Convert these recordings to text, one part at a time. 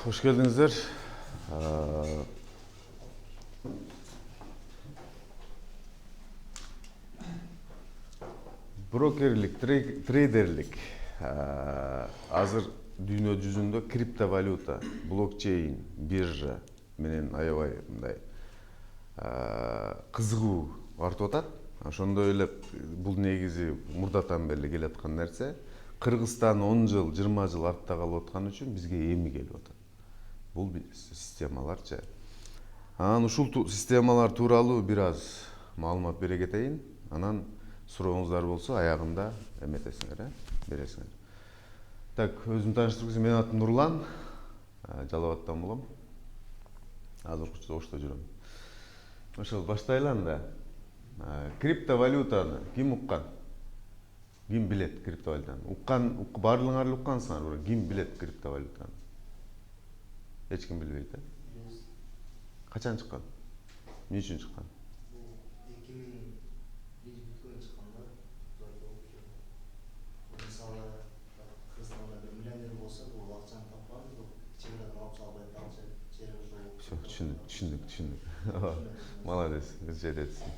Hoş geldinizler. Brokerlik, трейдерлик. Азыр дүйнө жүзүндө криптовалюта, блокчейн, биржа менен аябай мындай кызыгуу артып атат. Ошондой эле бул негизи мурдатан бери келаткан нерсе. Кыргызстан 10 жыл, 20 жыл артта калып аткан үчүн бизге эми келип атат. Бул системаларчы. Анан ушул системалар тууралуу бир аз маалымат бере кетейин. Анан сурооңуздар болсо аягында эметесиңер, бересиңер. Так, өзүмдү тааныштырып, менин атым Нурлан, Жалал Абадтан болом. Азыркы учурда Ошто жүрөм. Ошол баштайлы анда. Криптовалютаны ким уккан? Ким билет криптовалютаны? Барлыгыңар эле уккансыңар, бирок ким билет криптовалютаны? Эч ким билбейт, да? Качан чыккан? Эмне үчүн чыккан? 2001 биткоин чыкканда мисалы Кыргызстанда бир миллионер болсо, бул акчаны тапкан, бирок чегaradan алып салбайт, акча жерге жок. Түшүндүк. Молодец, жететсиң.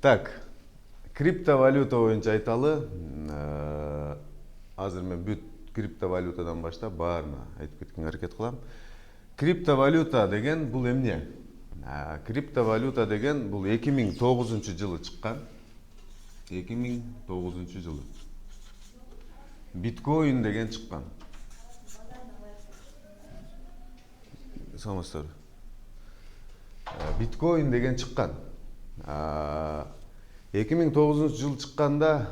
Так, криптовалюта боюнча айталы. Азыр мен бүт криптовалютадан баштап баарына айтып кеткенге аракет кылам. Криптовалюта деген бул эмне? Криптовалюта деген бул 2009 жылы чыккан. 2009 жылы. Биткоин деген чыккан. Саламатсыздар. Биткоин деген чыккан. 2009 жылы чыкканда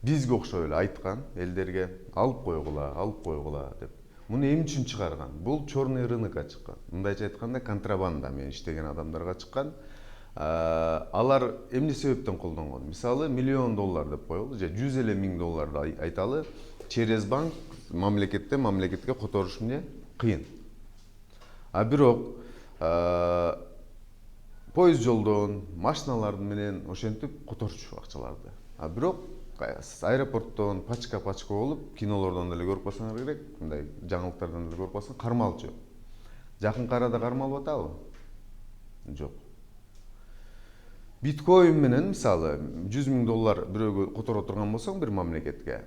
бизге окшой эле айткан элдерге алып койгула деп. Муну эмне үчүн чыгарган? Бул черный рынокко чыккан. Мындайча айтканда контрабанда менен иштеген адамдарга чыккан. Алар эмне себептен колдонгон? Мисалы $1,000,000 деп коелу, же $100,000 айталы, через банк мамлекетке которуш эмне кыйын. Бирок поезд жолдон, машиналар менен ошентип которчу акчаларды. Бирок аэропорттон пачка болуп, кинолордон деле көрүп калсаңар керек, мындай жаңылыктардан деле көрүп калсаң, кармалчу. Жакынкы арада кармалып атабы? Жок. Биткоин менен мисалы $100,000 бирөөгө которо турган болсоң бир мамлекетке,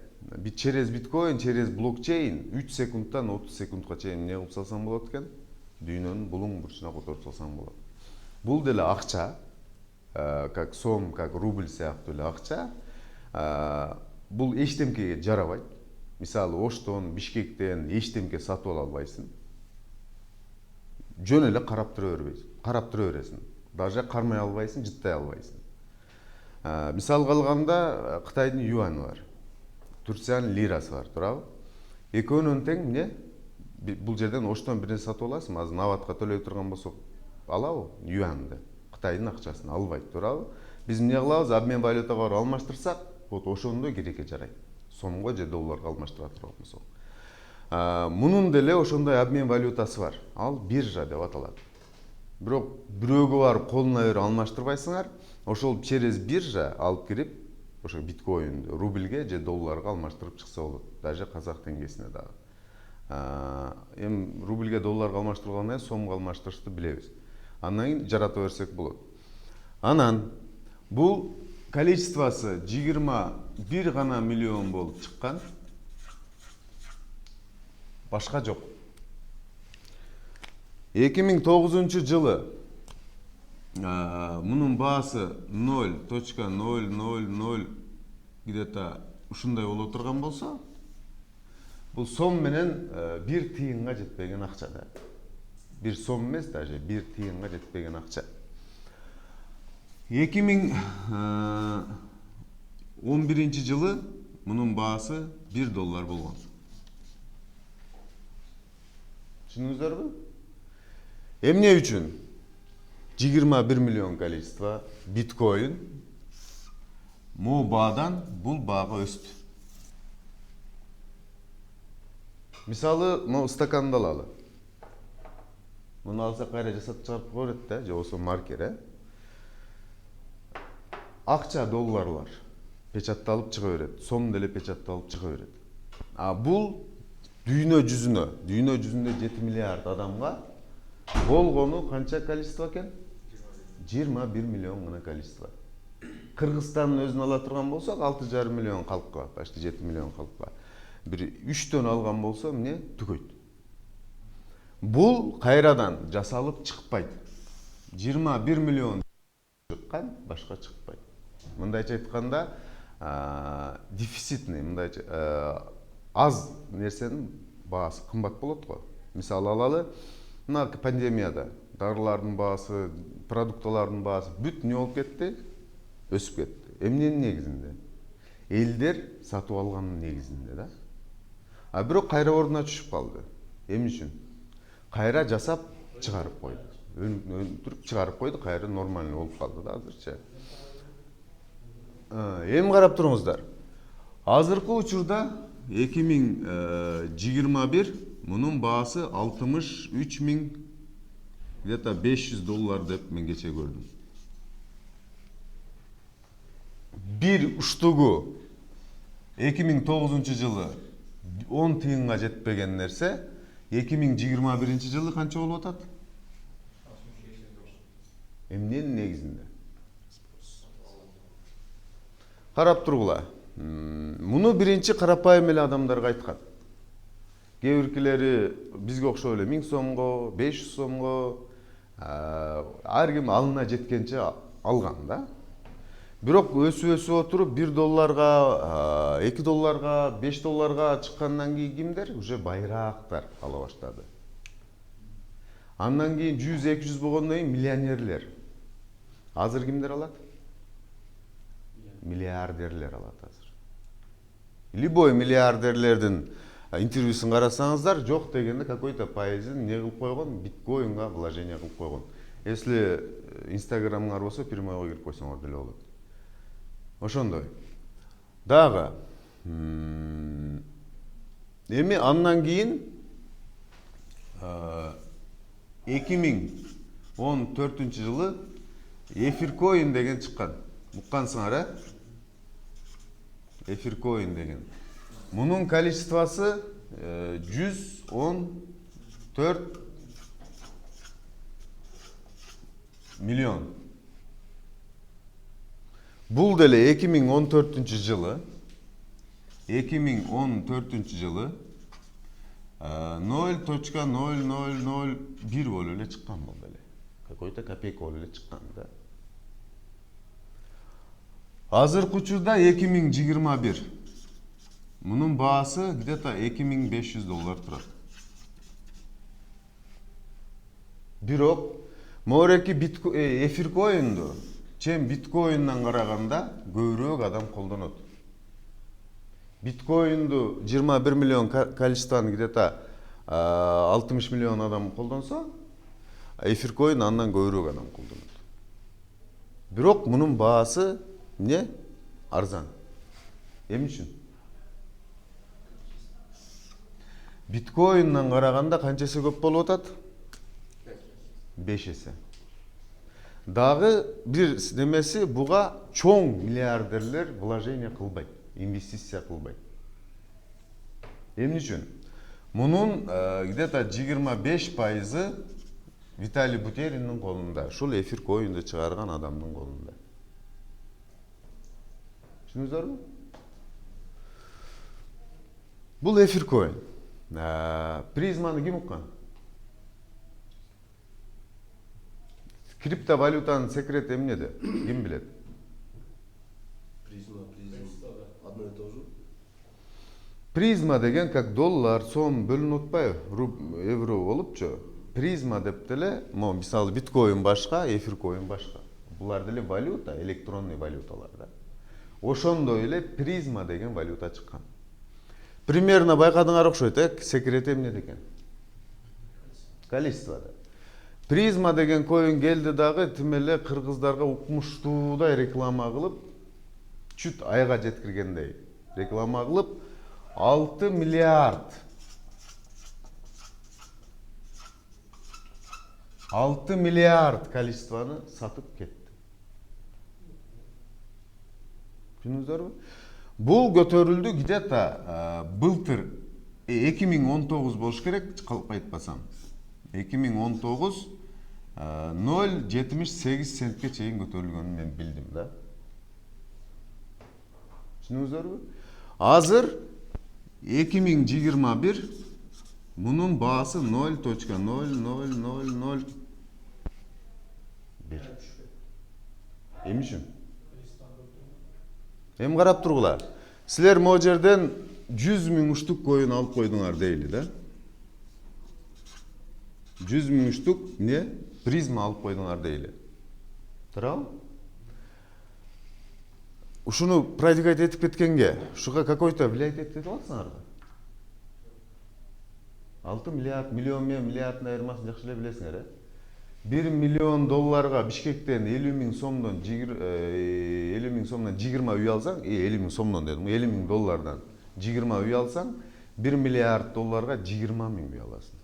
через биткоин, через блокчейн 3 секундтан 30 секундка чейин эмне кылып салсаң болот экен? Дүйнөнүн булуң бурчуна которуп салсаң болот. Бул деле акча, как сом, как рубль сыяктуу эле акча. Бул эчтемкеге жарабайт. Мисалы Оштон, Бишкектен эчтемке сатып ала албайсың. Жөн эле карап тура бересиң. Даже кармай албайсың, жыттай албайсың. Мисалга алганда Кытайдын юаны бар. Турциянын лирасы бар, туурабы? Экөөнүн тең эмне? Бул жерден Оштон бир нерсе сатып аласың, азыр наватка төлөй турган болсок, алабы? Юанды. Кытайдын акчасын албайт, туурабы? Биз эмне кылабыз? Обмен валютага барып алмаштырсак, вот ошондой керекке жарайт. Сомго же долларга алмаштыра турган болсок. Мунун деле ошондой обмен валютасы бар. Ал биржа деп аталат. Бирок бирөөгө барып колуна берип алмаштырбайсыңар, ошол через биржа алып кирип, ошо биткоин, рубльге же долларга алмаштырып чыкса болот. Даже казак теңгесине дагы. Эми рубльге, долларга алмаштыргандан кийин сомго алмаштырышты билебиз. Андан кийин жарата берсек болот. Анан бул количествосы 21 гана миллион болуп чыккан. Башка жок. 2009 жылы мунун баасы 0.000 где-то ушундай боло турган болсо, бул сом менен 1 тыйынга жетпеген акча да. 1 сом эмес, даже 1 тыйынга жетпеген акча. 2011 жылы мунун баасы $1 болгон. Түшүндүңүздөрбү? Эмне үчүн 21 миллион количество биткоин могу баадан бул baага өстү. Мисалы, могу стаканды алалы. Муну алсак кайра жасап чыгарып кое берет да, же болбосо маркер, акча долларлар печатталып чыга берет, сом деле печатталып чыга берет. Бул дүйнө жүзүндө 7 миллиард адамга болгону канча количество экен? 21 миллион гана количество. Кыргызстандын өзүн ала турган болсок 6,5 миллион калкка, почти 7 миллион калкка. Бир 3төн алган болсо эмне түгөйт. Бул кайрадан жасалып чыкпайт. 21 миллион чыккан, башка чыкпайт. Мындайча айтканда, дефицитный, мындайча аз нерсенин баасы кымбат болот го. Мисалы алалы, мына пандемияда дарылардын баасы, продукталардын баасы бүт не болуп кетти? Өсүп кетти. Эмненин негизинде? Элдер сатып алганын негизинде да. А бирок кайра ордуна түшүп калды. Эмне үчүн? Кайра жасап чыгарып койду. Өндүрүп чыгарып койду, кайра нормальный болуп калды да азырча. Эми карап туруңуздар. Азыркы учурда 2021 мунун баасы 63 миң где-то $500 деп мен кече көрдүм. Bir уштугу 2009 жылы 10 тыйынга жетпеген нерсе 2021 жылы канча болуп атат? Эмненин негизинде? Карап тургула. Муну биринчи карапайым эле адамдарга айткан. Кээ биркилери бизге окшоп эле 1000 сомго, 500 сомго, ар ким алына жеткенче алган да. Бирок өсүп отуруп $1, $2, $5 чыккандан кийин кимдер? Уже байраактар ала баштады. Андан кийин 100-200 болгондон кийин миллионерлер. Азыр кимдер алат? Миллиардерлер алат азыр. Любой миллиардерлердин интервьюсун карасаңыздар, жок дегенде какой-то пайызын не кылып койгон, биткоинга вложение кылып койгон. Если Инстаграмыңар болсо, прямойго кирип койсоңор деле болот. Ошондой. Дагы эми андан кийин 2014 жылы Эфиркоин деген чыккан. Уккансыңар, Эфиркоин деген. Мунун количествосы 114 миллион. Бул деле 2014 жылы 0.0001 болуп эле чыккан бул деле. Какой-то копейка болуп эле чыккан да. Азыркы учурда 2021. Мунун баасы где-то $2500 турат. Бирок моореки эфиркоинду чем биткоиндан караганда көбүрөөк адам колдонот. Биткоинду 21 миллион количествоны где-то 60 миллион адам колдонсо, эфиркоин андан көбүрөөк адам колдонот. Бирок мунун баасы не? Арзан. Эмне үчүн? Биткоиндан караганда канчасы көп болуп атат? 5 эсе. Дагы бир немеси буга чоң миллиардерлер вложение кылбайт, инвестиция кылбайт. Эмне үчүн? Мунун где-то 25% Виталий Бутериндин колунда, ушул эфиркоинди чыгарган адамдын колунда. Түшүнүңүздөрбү? Бул эфиркоин. Призманы ким уккан? Криптовалютанын секрети эмнеде? Ким билет? Призма, одно и то же. Призма деген как доллар, сом бөлүнүп атпайбы? Евро болупчу. Призма деп деле, мисалы биткоин башка, эфиркоин башка. Булар деле валюта, электронный валюталар да. Ошондой эле призма деген валюта чыккан. Примерно байкадыңар окшойт, секрети эмнеде экен? Количествода. Призма деген коин келди дагы тим эле кыргыздарга укмуштуудай реклама кылып, чүт айга жеткиргендей реклама кылып 6 миллиард 6 миллиард количествоны сатып кетти. Түшүндүңүздөрбү? Бул көтөрүлдү где-то былтыр 2019 болуш керек, калп айтпасам. 2019 0,78 центке чейин көтөрүлгөнүн мен билдим да. Түшүнүңүздөрбү? Азыр 2021 мунун баасы 0,0001. Эми үчүн? Эми карап тургула. Силер могу жерден 100 000 штук коюн алып койдуңар дейли да. 100 000 штук не? Призма алып койдуңар дейли. Туурабы? Ушуну продвигать этип кеткенге, ушуга какой-то влиять этип алсаңарбы? 6 миллиард, миллион менен миллиарддын айырмасын жакшы эле билесиңер, э? 1 миллион долларга Бишкектен 50 000 сомдон 50 000 сомдон 20 үй алсаң, 50 000 сомдон дедим, 50 000 доллардан 20 үй алсаң, 1 миллиард долларга 20 000 үй аласың.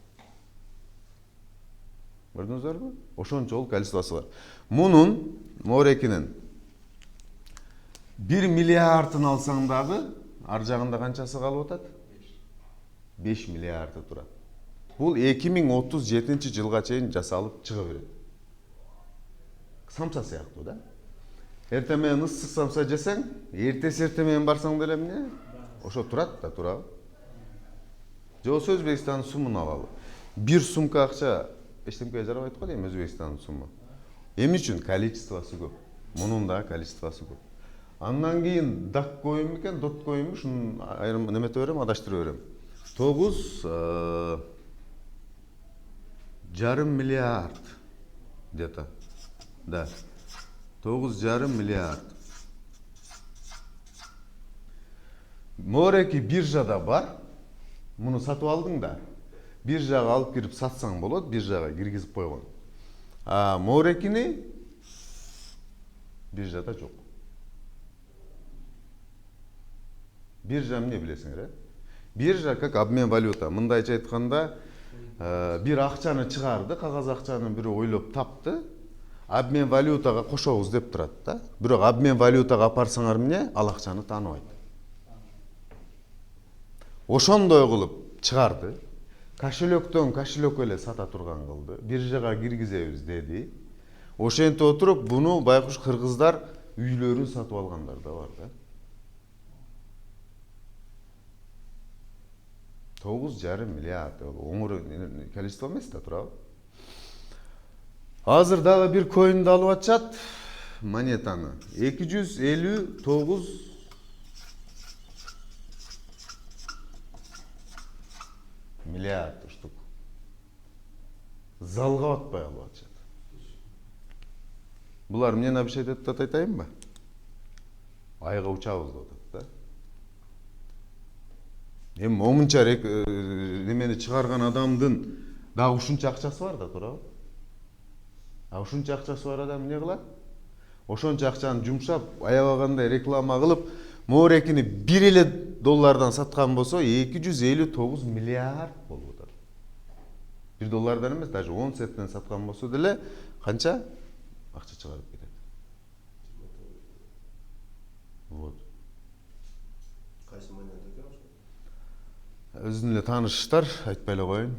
Көрдүңүздөрбү? Ошончолук количествосу бар. Мунун Морекинин 1 миллиардын алсаң дагы, ар жагында канчасы калып атат? 5 миллиарды турат. Бул 2037 жылга чейин жасалып чыга берет. Самса сыяктуу да. Эртең менен ысык самса жесең, эртең менен барсаң деле эмне? Ошо турат да, турабы? Же болсо Өзбекстандын сумун алалы. Бир сумка акча эчтемке жарабайт го дейм Өзбекстандын суму. Эмне үчүн? Количествосу көп. Мунун да количествосу көп. Андан кийин дак коюн бекен, дот коюн, шунун айрым немете берем, адаштырып берем. 9,5 миллиард где-то. Да. 9,5 миллиард. Мореки биржада бар. Муну сатып алдың да. Биржага алып кирип сатсаң болот, биржага киргизип койгон. А Морекини биржада жок. Биржа эмне билесиңер, э? Биржа как обмен валюта. Мындайча айтканда, бир акчаны чыгарды, кагаз акчаны бирөө ойлоп тапты. Обмен валютага кошобуз деп турат да. Бирок обмен валютага апарсаңар эмне? Ал акчаны тааныбайт. Ошондой кылып чыгарды. Кошелектен кошелекке эле сата турган кылды. Биржага киргизебиз деди. Ошентип отуруп, буну байкуш кыргыздар үйлөрүн сатып алгандар да бар да. 9,5 миллиард. Оңор количество эмес да, турабы? Азыр дагы бир коинди алып атышат, монетаны. 259 миллиард штук. Залга атпай алып атышат. Булар эмнени обещать этип атат айтайынбы? Айга учабыз деп атат да. Эми момунча немени чыгарган адамдын дагы ушунча акчасы бар да, туурабы? А ушунча акчасы бар адам эмне кылат? Ошончо акчаны жумшап, аябагандай реклама кылып, Морекини 1 эле доллардан саткан болсо 259 миллиард болуп атат. 1 доллардан эмес, даже 10 центтен саткан болсо деле канча акча чыгарып кетет. Вот. Кайсы монета экен? Өзүнүн эле тааныштар, айтпай эле коеюн.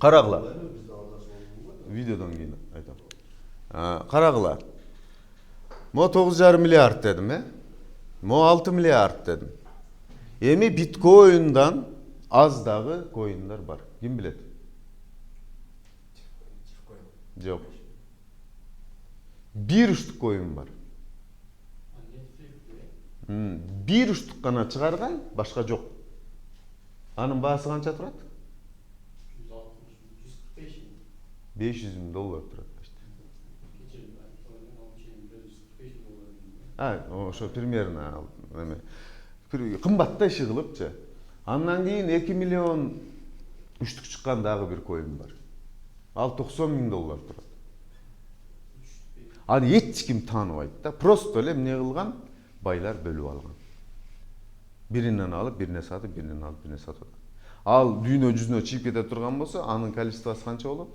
Карагыла. Видеодон кийин айтам. Карагыла. Мо 9,5 миллиард дедим, э? Мо 6 миллиард дедим. Эми биткоиндан аз дагы коиндар бар. Ким билет? Жок. Бир үчтүк коин бар. Бир үчтүк гана чыгарган, башка жок. Анын баасы канча турат? 500 000 доллар турат. Ошо примерно кымбат да иши кылыпчы. Андан кийин 2 миллион үчтүк чыккан дагы бир коин бар. Ал 90 000 доллар турат. Аны эч ким тааныбайт да. Просто эле эмне кылган? Байлар бөлүп алган. Биринен алып, бирине сатып, биринен алып, бирине сатып. Ал дүйнө жүзүнө чыгып кете турган болсо, анын количествосу канча болот?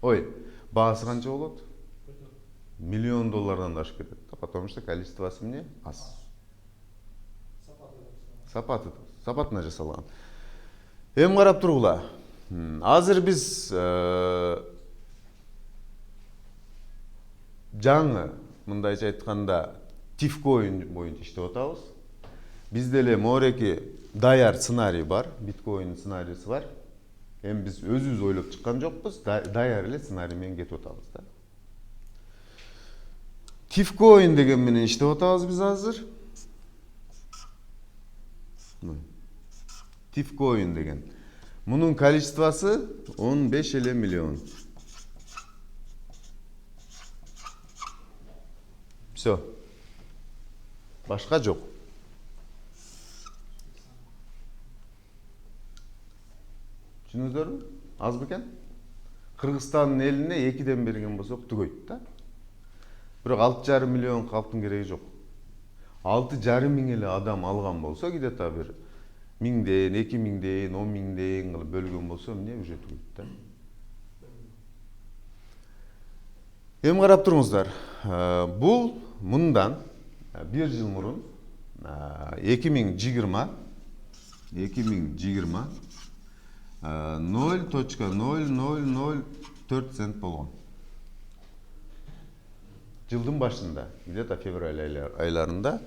Ой, баасы канча болот? Миллион доллардан да ашып кетет. Потому что количествосы эмне? Аз. Сапаты сапатына жасалган. Эми карап тургула. Азыр биз жаңы, мындайча айтканда, Tifcoin боюнча иштеп атабыз. Бизде эле мореки даяр сценарий бар, биткоин сценарийси бар. Эми биз өзүбүз ойлоп чыккан жокпуз, даяр эле сценарий менен кетип атабыз да. Tifcoin деген менен иштеп атабыз биз азыр. Tifcoin деген. Мунун количествосы 15 эле миллион. Все. Башка жок. Түшүнүңүздөрбү? Аз бекен? Кыргызстандын элине 2ден берген болсок түгөйт да. Бирок 6,5 миллион калктын кереги жок. 6,5 миң эле адам алган болсо, где-то бир 1000ден, 2000ден, 10 миңден кылып бөлгөн болсо, эмне уже түгөйт да. Эми карап туруңуздар. Бул мындан 1 жыл мурун 2020 0,0004 цент болгон. Жылдын башында, где-то февраль айларында.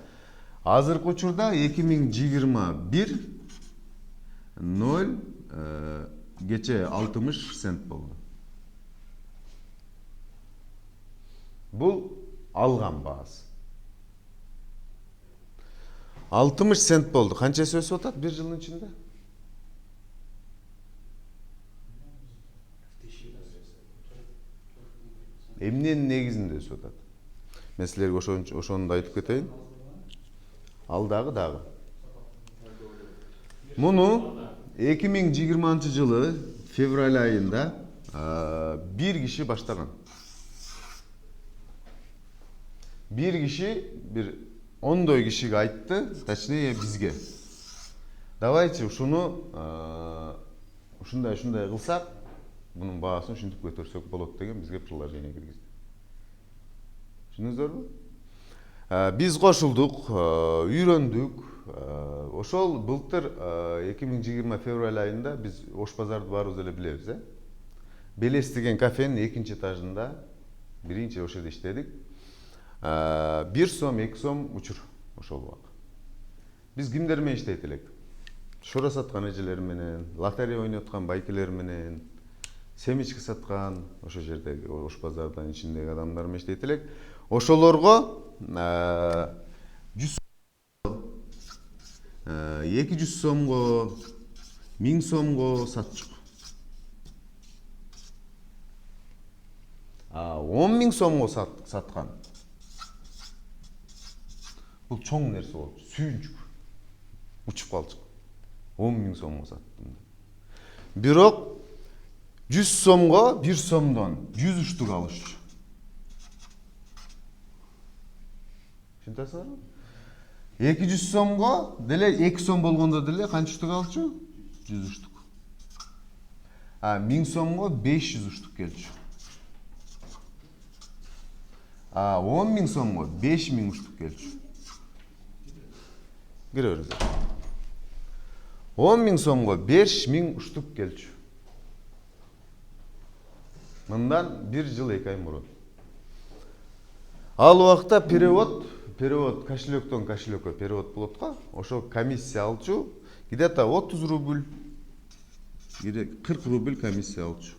Азыркы учурда 2021 0 кече 60 цент болду. Бул алган баасы. 60 цент болду. Канчасы өсүп атат 1 жылдын ичинде? Эмненин негизинде өсүп атат? Мен силерге ошону айтып кетейин. Дагы. Муну 2020 жылы февраль айында бир киши баштаган. Бир киши бир 10 кишиге айтты, точнее бизге. Давайте ушуну ушундай кылсак, bunun баасын ушинтип көтөрсөк болот деген бизге предложение киргизди. Түшүндүңүздөрбү? Биз кошулдук, үйрөндүк. Ошол былтыр 2020 февраль айында биз Ош базарды баарыбыз эле билебиз, Белес деген кафенин 2-нчи этажында, биринчи ошол жерде иштедик. 1 сом, 2 сом учур ошол убак. Биз кимдер менен иштейт элек? Шора саткан эжелер менен, лотерея ойноткан байкелер менен, семечки саткан ошол жердеги Ош базардын ичиндеги адамдар менен иштейт элек. Ошолорго 100 200 сомго, 1000 сомго сатчук. 10 000 сомго саткан. Бул чоң нерсе болчу. Сүйүнчүк. Учуп калчык. 10 000 сомго саттым. Бирок 100 сомго 1 сомдон 100 штук алышчу. Түшүнөсүңөрбү? 200 сомго деле 2 сом болгондо деле канча штук алчу? 100 штук. 1000 сомго 500 штук келчү. 10 000 сомго 5000 штук келчү. Кире бериңиз. 10 000 сомго 5000 штук келчү. Мындан 1 жыл 2 ай мурун. Ал убакта перевод кошелектон кошелекке перевод болот го. Ошо комиссия алчу, где-то 30 рубль, 40 рубль комиссия алчу.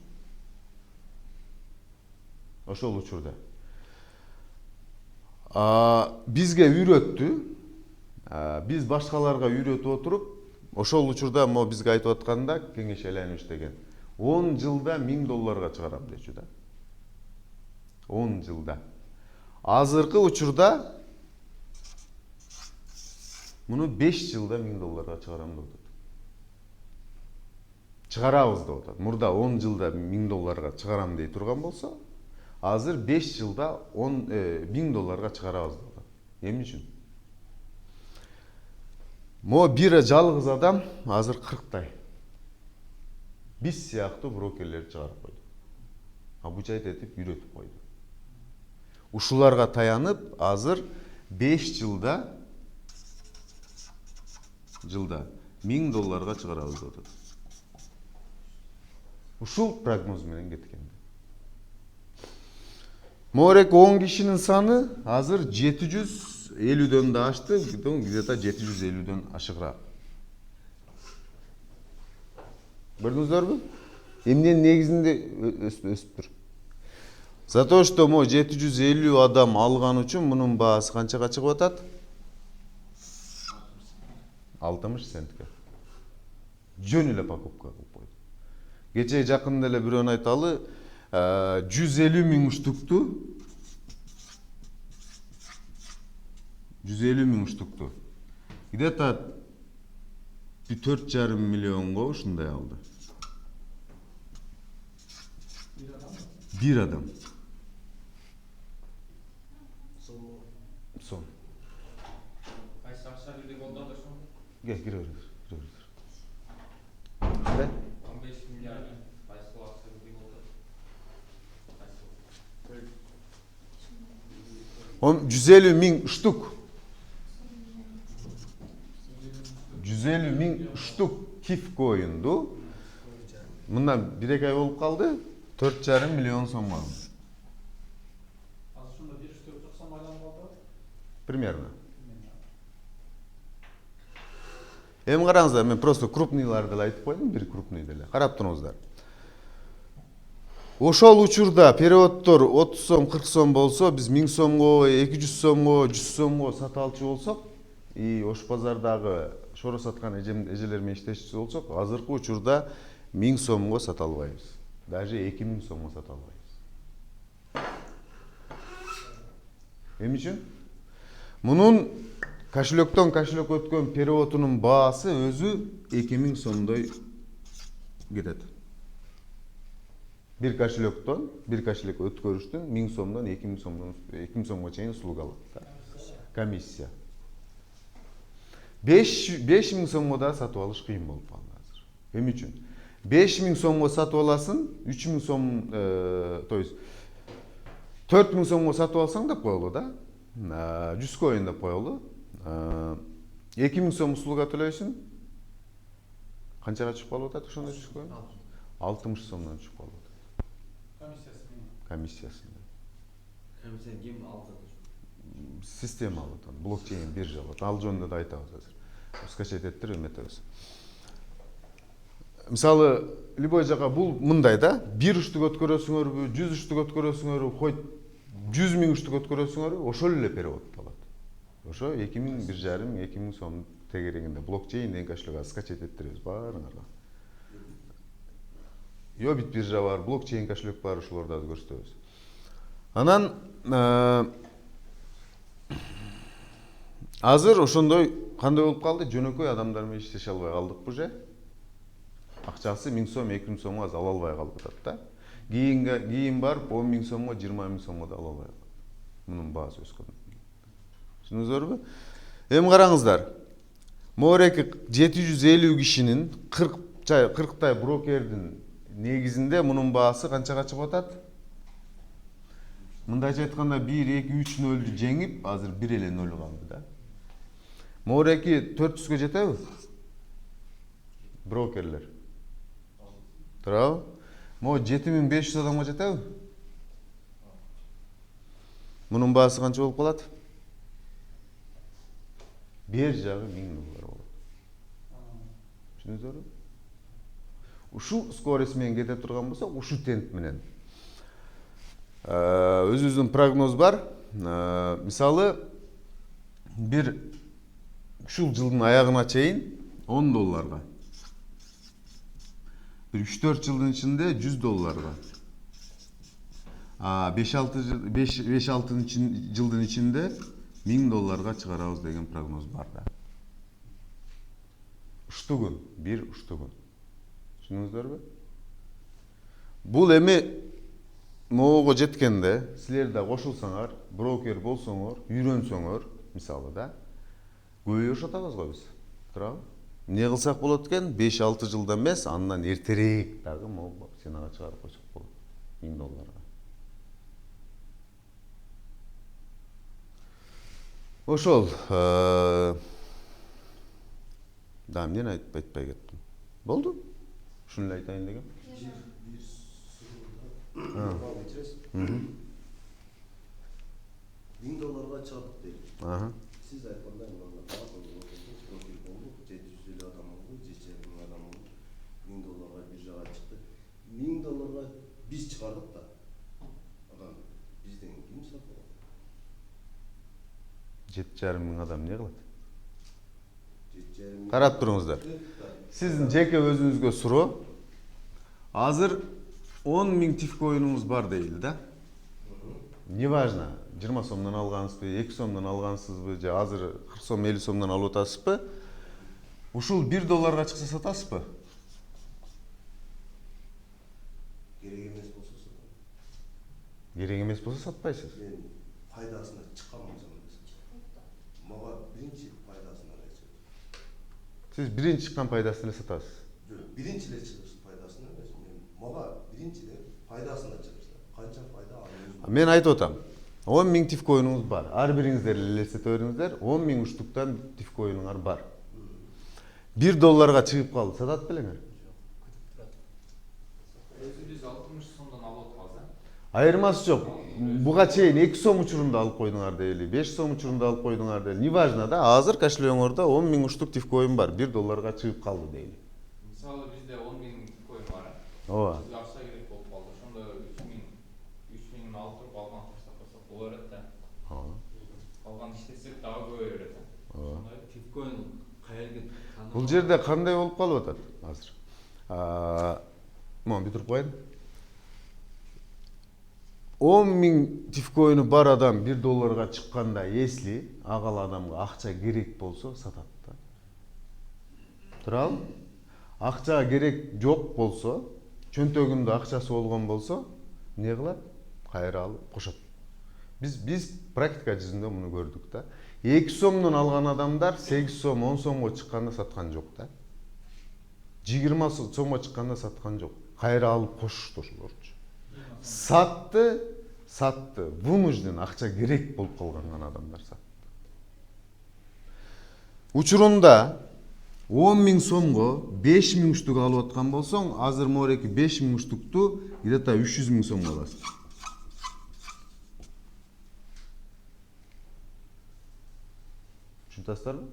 Ошол учурда. Бизге үйрөттү. Биз башкаларга үйрөтүп отуруп, ошол учурда бизге айтып атканда кеңеш айланып иштеген. 10 жылда $1000 чыгарам дечү да. 10 жылда. Азыркы учурда муну 5 жылда $1000 чыгарам деп атат. Чыгарабыз деп атат. Мурда 10 жылда $1000 чыгарам дей турган болсо, азыр 5 жылда $1000 чыгарабыз деп атат. Эмне үчүн? Бир жалгыз адам азыр 40тай. Биз сыяктуу брокерлер чыгарып койду. Обучать этип үйрөтүп койду. Ушуларга таянып, азыр 5 жылда $1000 чыгарабыз деп атат. Ушул прогноз менен кеткенде. Могерээки 10 кишинин саны азыр 750дөн да ашты, где-то 750дөн ашыгыраак. Көрдүңүздөрбү? Эмненин негизинде өсүп тур? За то, что мо 750 адам алган үчүн мунун баасы канчага чыгып атат? 60 центке. Жөн эле покупка кылып койду. Кечээ жакында эле бирөөнү айталы, 150 миң штукту 150 миң штукту где-то 4,5 миллионго ушундай алды. Bir adam. Son. Qaysi akçalarga bo'ldi son? Gel giriyoruz. Ne? 15 milyar qaysi akçalarga bo'ldi? On 150 ming штук. 150 ming штук kif koyundu. Bundan 1-2 ay olup kaldı. 4,5 milyon so'm aldı. Azı şunda 1,4 so'm aylanıp oldu. Примерно. Эми караңыздар, мен просто крупныйларды эле айтып койдум, бир крупный деле. Карап туруңуздар. Ошол учурда переводдор 30 сом, 40 сом болсо, биз 1000 сомго, 200 сомго, 100 сомго сата алчу болсок, и ош базардагы шоро саткан эжелер менен иштешчи болсок, азыркы учурда 1000 сомго сата албайбыз. Даже 2000 сомго сата албайбыз. Эмне үчүн? Мунун кошелектон кошелек өткөн переводунун баасы өзү 2000 сомдой кетет. Bir кошелек өткөрүштүн 1000 сомдон 2000 сомго чейин услуга алат. Комиссия. 5000 сомго да сатып алыш кыйын болуп калды азыр. Эмне үчүн? 5000 сомго сатып аласың, 3000 сом, то есть 4000 сомго сатып алсаң деп коелу да. 100 коин деп коелу. 2000 сом услуга төлөйсүң. Канчага чыгып калып атат ошондо 100 коин? 60 сомдон чыгып калып атат. Комиссиясында. Комиссияны ким алып жатат? Система алып атат, блокчейн биржа алат. Ал жөнүндө да айтабыз азыр. Скачать этип эметебиз. Мисалы, любой жака бул мындай да, 1 уштук өткөрөсүңөрбү, 100 уштук өткөрөсүңөрбү, хоть 100 миң уштук өткөрөсүңөрбү, ошол эле перевод болот. Ошо 2000, 1,5 2000 сом тегерегинде блокчейн деген кошелек скачать этиптирбиз баарыңарга. Йобит биржа бар, блокчейн кошелек бар, ошолорду азыр көрсөтөбүз. Анан азыр ошондой кандай болуп калды? Жөнөкөй адамдар менен иштеше албай калдык уже. Акчасы 1000 сом, 2000 сомго аз ала албай калып атат да. Кийин барып 10 миң сомго, 20 миң сомго да ала албай калат. Мунун баасы өскөн. Түшүндүңүздөрбү? Эми караңыздар. Могереки 750 кишинин 40 брокердин негизинде мунун баасы канчага чыгып атат? Мындайча айтканда 1, 2, 3 нөлдү жеңип, азыр 1 эле нөл калды да. Могереки 400гө жетеби? Брокерлер. Туурабы? Мо 7500 адамга жетеби? Мунун баасы канча болуп калат? $1,5 миң болот. Түшүндүңүздөрбү? Ушул скорость менен кете турган болсок, ушул темп менен. Өзүбүздүн прогноз бар. Мисалы, бир ушул жылдын аягына чейин $10. Bir 3-4 жылдын ичинде $100. 5-6 жылдын ичинде $1000 чыгарабыз деген прогноз бар да. Уштугун, бир уштугун. Түшүндүңүздөрбү? Бул эми могого жеткенде, силер да кошулсаңар, брокер болсоңор, үйрөнсөңөр, мисалы да, көбөйүш атабыз го биз. Туурабы? Эмне кылсак болот экен? 5-6 жылда эмес, андан эртерээк дагы могу ценага чыгарып койсок болот. $1000. Ошол Да, эмнени айтпай кеттим. Болду. Ушуну эле айтайын дегем. Bir soruda geçeceğiz. $1000'a çıkardık değil. Aha. Siz aytқанда мына барлық отырдыңыз, профиль болды, 750 адам oldu, 750 адам oldu. $1000'a биржаға çıktı. $1000'a biz çıkardık da. Adam bizden kim satып aldı? 7,5 мың адам не кылат? 7,5 Карап туруңуздар. Сиздин жеке өзүңүзгө суроо. Азыр 10 000 тифкоинуңуз бар дейли да. Неважно, 20 сомдон алгансызбы, 2 сомдон алгансызбы, же азыр 40 сом, 50 сомдон алып атасызбы? Ушул $1 чыкса сатасызбы? Керек емес болса сатамын. Керек эмес болсо сатпайсыз. Мен пайдасына чыккан болсам мага биринчи пайдасына эле. Сиз биринчи чыккан пайдасын эле сатасыз. Биринчи эле чыгыш пайдасына эмес. Мен мага биринчи эле пайдасына чыгышта. Канча пайда алып Мен айтып атам. 10 000 тифкоинуңуз бар. Ар бириңиздер элестете бериңиздер. 10 000 уштуктан тифкоинуңар бар. $1 чыгып калды, сатат белеңер? Өзүбүз 60 сомдон алып атабыз, Айырмасы жок. Буга чейин 2 сом учурунда алып койдуңар дейли, 5 сом учурунда алып койдуңар дейли. Неважно да, азыр кошелегиңөрдө 10 000 уштук тифкоин бар, $1 чыгып калды дейли. Мисалы бизде 10 000 коин бар. Ооба. Бизге акча керек болуп калды. Ошондо 3 000 алып туруп алган таштап койсок боло берет да. Калган иштесек дагы көбөйө берет да. Ошондой Тифкоин кайерге таанымал? Бул жерде кандай болуп калып атат азыр? Мына бүтүрүп коеюн. 10 000 тифкоину бар адам $1 чыкканда, если агал адамга акча керек болсо сатат да. Турабы? Акча керек жок болсо, чөнтөгүндө акчасы болгон болсо, не кылат? Кайра алып кошот. Биз практика жүзүндө муну көрдүк да. 2 сомдон алган адамдар 8 сом, 10 сомго чыкканда саткан жок да. 20 сомго чыкканда саткан жок. Кайра алып кошушту ошолорчу. Сатты. Вынужден акча керек болуп калган адамдар сатты. Учурунда 10 000 сомго 5 000 уштук алып аткан болсоң, азыр мореки 5 000 уштукту где-то 300 000 сомго аласың. Түшүнөсүздарбы?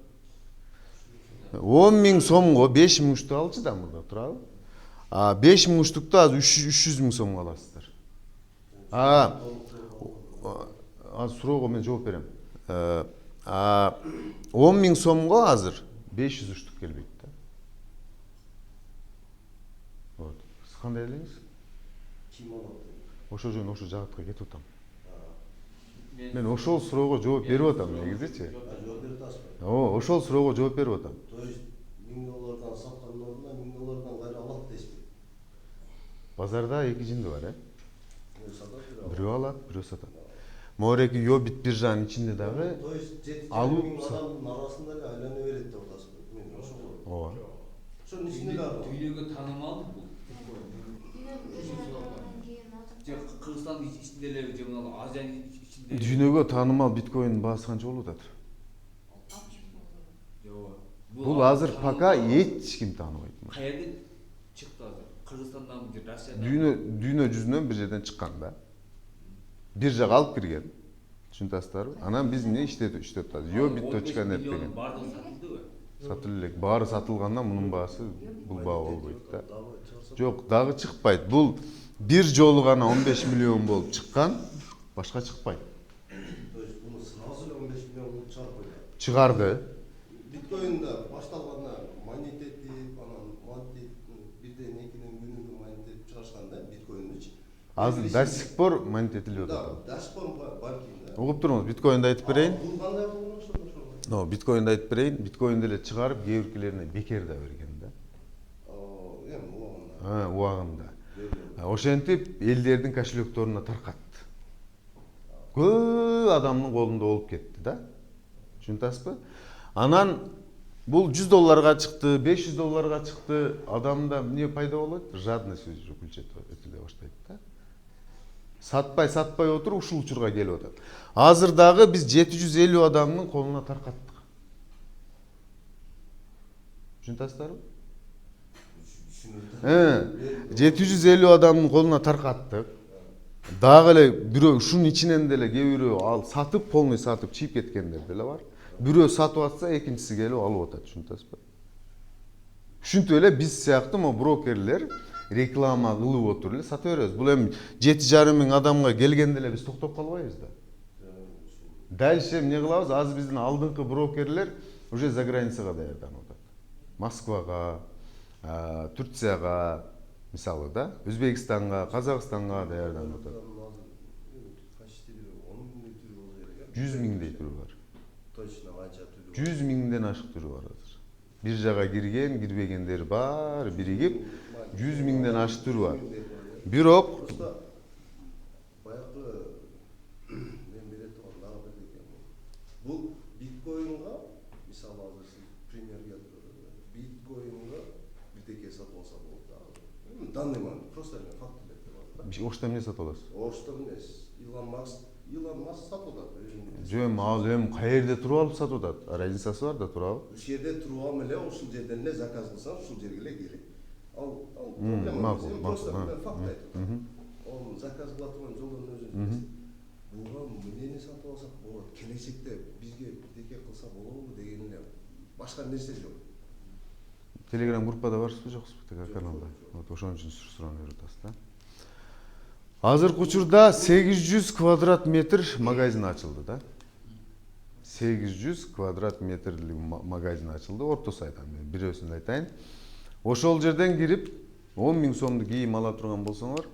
10 000 сомго 5 000 уштук алчы да мурда турабы? 5 000 уштукту азыр 300 000 сомго аласыздар. Азыр суроого мен жооп берем. 10 000 сомго азыр 500 уштук келбейт да. Вот. Сиз кандай элеңиз? Ким алат? Ошол жөн ошол жагатка кетип атам. мен Мен ошол суроого жооп берип атам негизичи. Жооп берип атасызбы? Ошол суроого жооп берип атам. То есть $1000'дан саткандын ордуна $1000'дан кайра алат дейсизби? Базарда эки жинди бар, Сатат бирөө алат, бирөө сатат. Мореки Йобит биржанын ичинде дагы То есть 7,5 алуу мың адамдын арасында эле айлана берет деп атасызбы? Мен ошого. ооба. Ошонун ичинде эле бар. Дүйнөгө таанымалбы бул? Же Кыргызстандын ичинде эле же мына Азиянын ичинде? Дүйнөгө таанымал биткоиндин баасы канча болуп атат? Жок. Бул азыр пока эч ким тааныбайт. Каерден чыкты азыр? Кыргызстандан же Россиядан? Дүйнө жүзүнөн бир жерден чыккан да. Биржага алып кирген. Түшүнөсүздарбы? Анан биз эмне иштетип атабыз? Йобит.нет деген. Бардыгы сатылдыбы? Сатылып элек. Баары сатылганда мунун баасы бул баа болбойт да. Жок, дагы чыкпайт. Бул бир жолу гана 15 миллион болуп чыккан, башка чыкпайт. То есть буну сразу эле 15 миллион кылып чыгарып койду. Чыгарды. Биткоинда башталганда монет этип, анан монет бирден экиден күнүгө монет этип чыгарышканда биткоиндичи. Азыр до сих пор монететилип Да, атат. до сих пор балким да. Угуп туруңуз, биткоинди айтып берейин. Бул кандай болгон ошондо? Биткоинди айтып берейин. Биткоинди эле чыгарып, кээ биркилерине бекер да берген да. Эми убагында. Убагында. Ошентип элдердин кошелекторуна таркатты. Көп адамдын колунда болуп кетти да. Түшүнөсүзбү? Анан бул $100 чыкты, $500 чыкты. Адамда эмне пайда болот? Жадность өзү күлчөт этиле баштайт да. Сатпай отуруп ушул учурга келип атат. Азыр дагы биз 750 адамдын колуна таркаттык. Түшүнүп Түшүнүп 750 адамдын колуна таркаттык. Дагы эле бирөө ушунун ичинен деле кээ бирөө ал сатып, полный сатып чийип кеткендер деле бар. Бирөө сатып атса, экинчиси келип алып атат, түшүнүп атасызбы? Ушинтип эле биз сыяктуу могу брокерлер реклама кылып отуруп эле сата беребиз. Бул эми 7,5 миң адамга келгенде эле биз токтоп калбайбыз да. Дальше эмне кылабыз? Азыр биздин алдыңкы брокерлер уже за границага даярданып атат. Москвага, Турцияга, мисалы да, Өзбекстанга, Казакстанга даярданып атат. почти 10 миңдей түрү болсо керек. 100 миңдей түрү бар. Точно канча түрү? 100 миңден ашык түрү бар азыр. Биржага кирген, кирбегендер баары биригип 100 миңден ашык түрү бар. Бирок Просто баягы мен бере турган дагы бир экен. Бул биткоинга, мисалы азыр сиз примерге биткоинга бирдеке сатып алса болот да. Данный момент просто фактылар бар да. ошто эмне сатып аласыз? Ошто эмес? Илон Маск сатып атат өзүнүн. Жөн, ал эми каерде туруп алып сатып атат? Разницасы бар да, турабы? Ушул жерде туруп эле ушул жерден эле заказ кылсаң ушул жерге эле келет. Ал проблема эмес, просто факт айтып. Ол заказ кыла турган жолдордун өзү. Буга эмнени сатып алсак болот? Келечекте бизге бирдеке кылса болобу деген эле башка нерсе жок. Телеграм группада барсызбы, жоксузбу каналда? Вот ошон үчүн суроону берип атасыз да. Азыркы учурда 800 квадрат метр магазин ачылды да. 800 квадрат метрлик магазин ачылды. Ортосу айтам, мен бирөөсүн айтайын. Ошол жерден кирип 10 миң сомдук кийим ала турган болсоңор,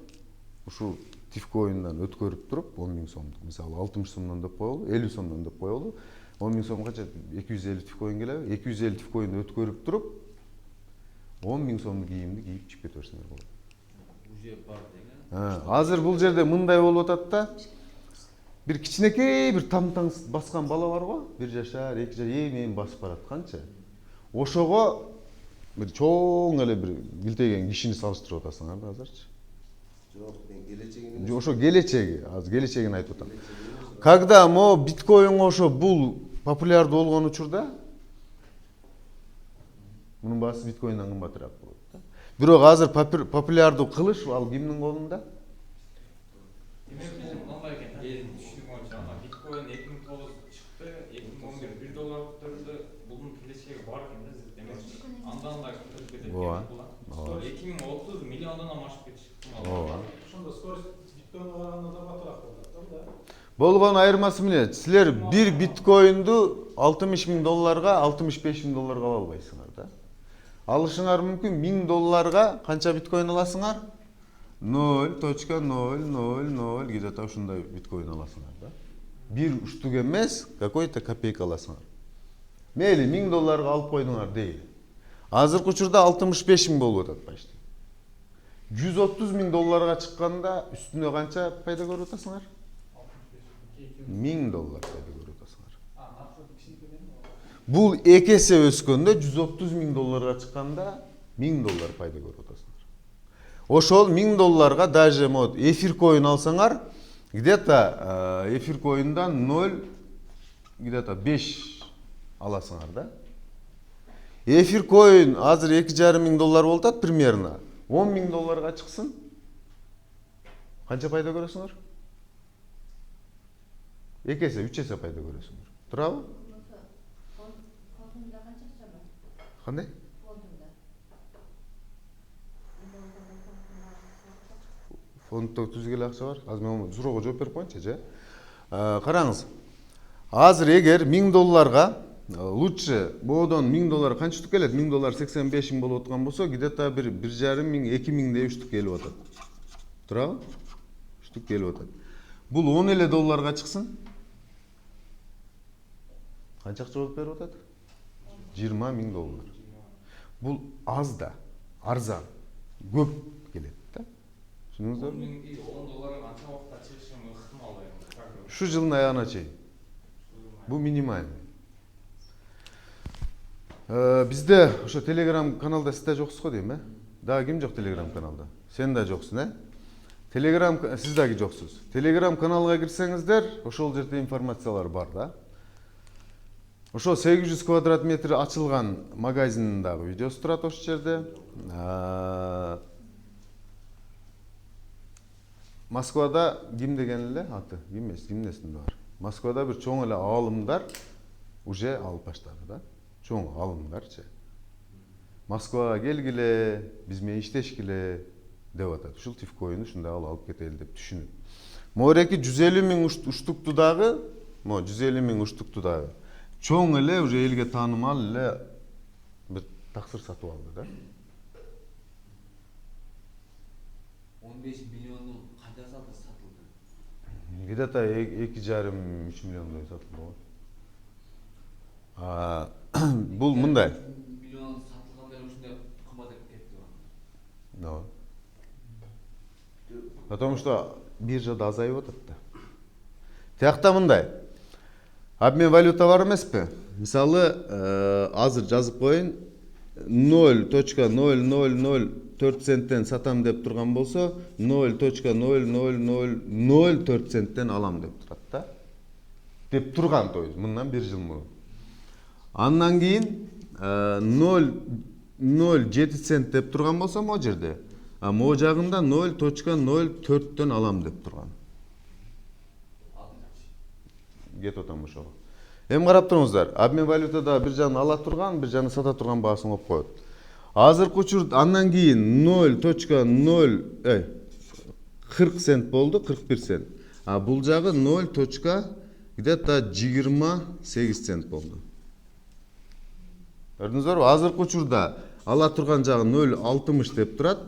ушул тифкоиндан өткөрүп туруп 10 миң сомдук, мисалы 60 сомдон деп коелу, 50 сомдон деп коелу. 10 миң сом канча? 250 тифкоин келеби? 250 тифкоинди өткөрүп туруп 10 миң сомдук кийимди кийип чыгып кете берсеңер болот. Уже бар деген. Азыр бул жерде мындай болуп атат да. Бир кичинекей бир там-таң баскан бала бар го, 1 жашар, 2 жашар, эми басып баратканча. Ошого бир чоң эле бир билтеген кишини салыштырып атасыңар да азырчы. Жок, мен келечегин Ошо келечеги, азыр келечегин айтып атам. Когда мо биткоин ошо бул популярдуу болгон учурда мунун баасы биткоинден кымбатыраак болот да. Бирок азыр популярдуу кылыш ал кимдин колунда? Демек бул мындай экен да. Элдин түшүнүгү боюнча ана биткоин 2009 чыкты, 2011 1 доллар көтөрүлдү. Бунун келечеги бар экен да. Демек андан да көтөрүп кетет. Ооба. 2030 миллиондон ашып кетиши. Ооба. Ошондо скорость биткоинге караганда да батыраак болот да. Болгон айырмасы эмне? Силер бир биткоинду 60 миң долларга, 65 миң долларга ала албайсыңар да. Алышыңар мүмкүн 1000 долларга канча биткоин аласыңар? 0.000 где-то ушундай биткоин аласыңар да. Бир штук эмес, какой-то копейка аласыңар. Мейли 1000 долларга алып койдуңар дейли. Азыркы учурда 65 миң болуп атат почти. 130 миң долларга чыкканда үстүнө канча пайда көрүп атасыңар? 1000 доллар пайда көрүп атасыңар. Бул 2 эсе өскөндө 130 миң долларга чыкканда 1000 доллар пайда көрүп атасыңар. Ошол 1000 долларга даже мод эфир коин алсаңар, где-то эфир коиндан 0 где-то 5 аласыңар да. Эфир коин азыр 2,5 миң доллар болуп атат примерно. 10 миң долларга чыксын. Канча пайда көрөсүңөр? 2 эсе, 3 эсе пайда көрөсүңөр. Туурабы? Кандай? Фонддо түзгеле акча бар. Азыр мен суроого жооп берип коеюнчу, же. Караңыз. Азыр эгер 1000 долларга лучше бодон 1000 доллар канча штук келет? 1000 доллар 85 миң болуп аткан болсо, где-то бир 1,5 миң, 2 миңдей штук келип атат. Туурабы? Штук келип атат. Бул 10 эле долларга чыксын. Канча акча болуп берип атат? 20 миң доллар. Бул аз да, арзан, көп келет да. Түшүндүңүздөрбү? 10 долларга канча убакытта чыгышы ыктымал эми. Ушу жылдын аягына чейин. Бул минимальный. Бизде ошо Telegram каналда сиз да жоксуз го дейм, Дагы ким жок Telegram каналда? Сен да жоксуң, Telegram сиз дагы жоксуз. Telegram каналга кирсеңиздер, ошол жерде информациялар бар да. Ошо 800 квадрат метр ачылган магазиндин дагы видеосу турат ошол жерде. Москвада ким деген эле аты, ким эмес, кимдин эсинде бар. Москвада бир чоң эле аалымдар уже алып баштады да. Чоң аалымдарчы. Москвага келгиле, биз менен иштешкиле деп атат. Ушул Тифкоинду ушундай алып кетели деп түшүнүп. Мореки 150 миң уштукту дагы, 150 миң уштукту дагы чоң эле уже элге таанымал эле бир таксыр сатып алды да. 15 миллиондун канчасы сатылды? Где-то 2,5-3 миллиондой сатылды го. Бул мындай. Миллион сатылганда ушундай кымбаттап кетти го. Да. Потому что биржада азайып атат да. Тиякта мындай. Обмен валюта бар эмеспи? Мисалы, азыр жазып коеюн, 0.0004 центтен сатам деп турган болсо, 0.0004 центтен алам деп турат да. Деп турган, то есть мындан 1 жыл мурун. Андан кийин 0.07 цент деп турган болсо могу жерде, могу жагында 0.04төн алам деп турган. Кетип атам ошого. Эми карап туруңуздар, обмен валютада бир жагын ала турган, бир жагын сата турган баасын коюп коет. Азыркы учурда андан кийин 0.40 цент болду, 41 цент. Бул жагы 0.28 цент болду. Көрдүңүзбү? Азыркы учурда ала турган жагы 0.60 деп турат,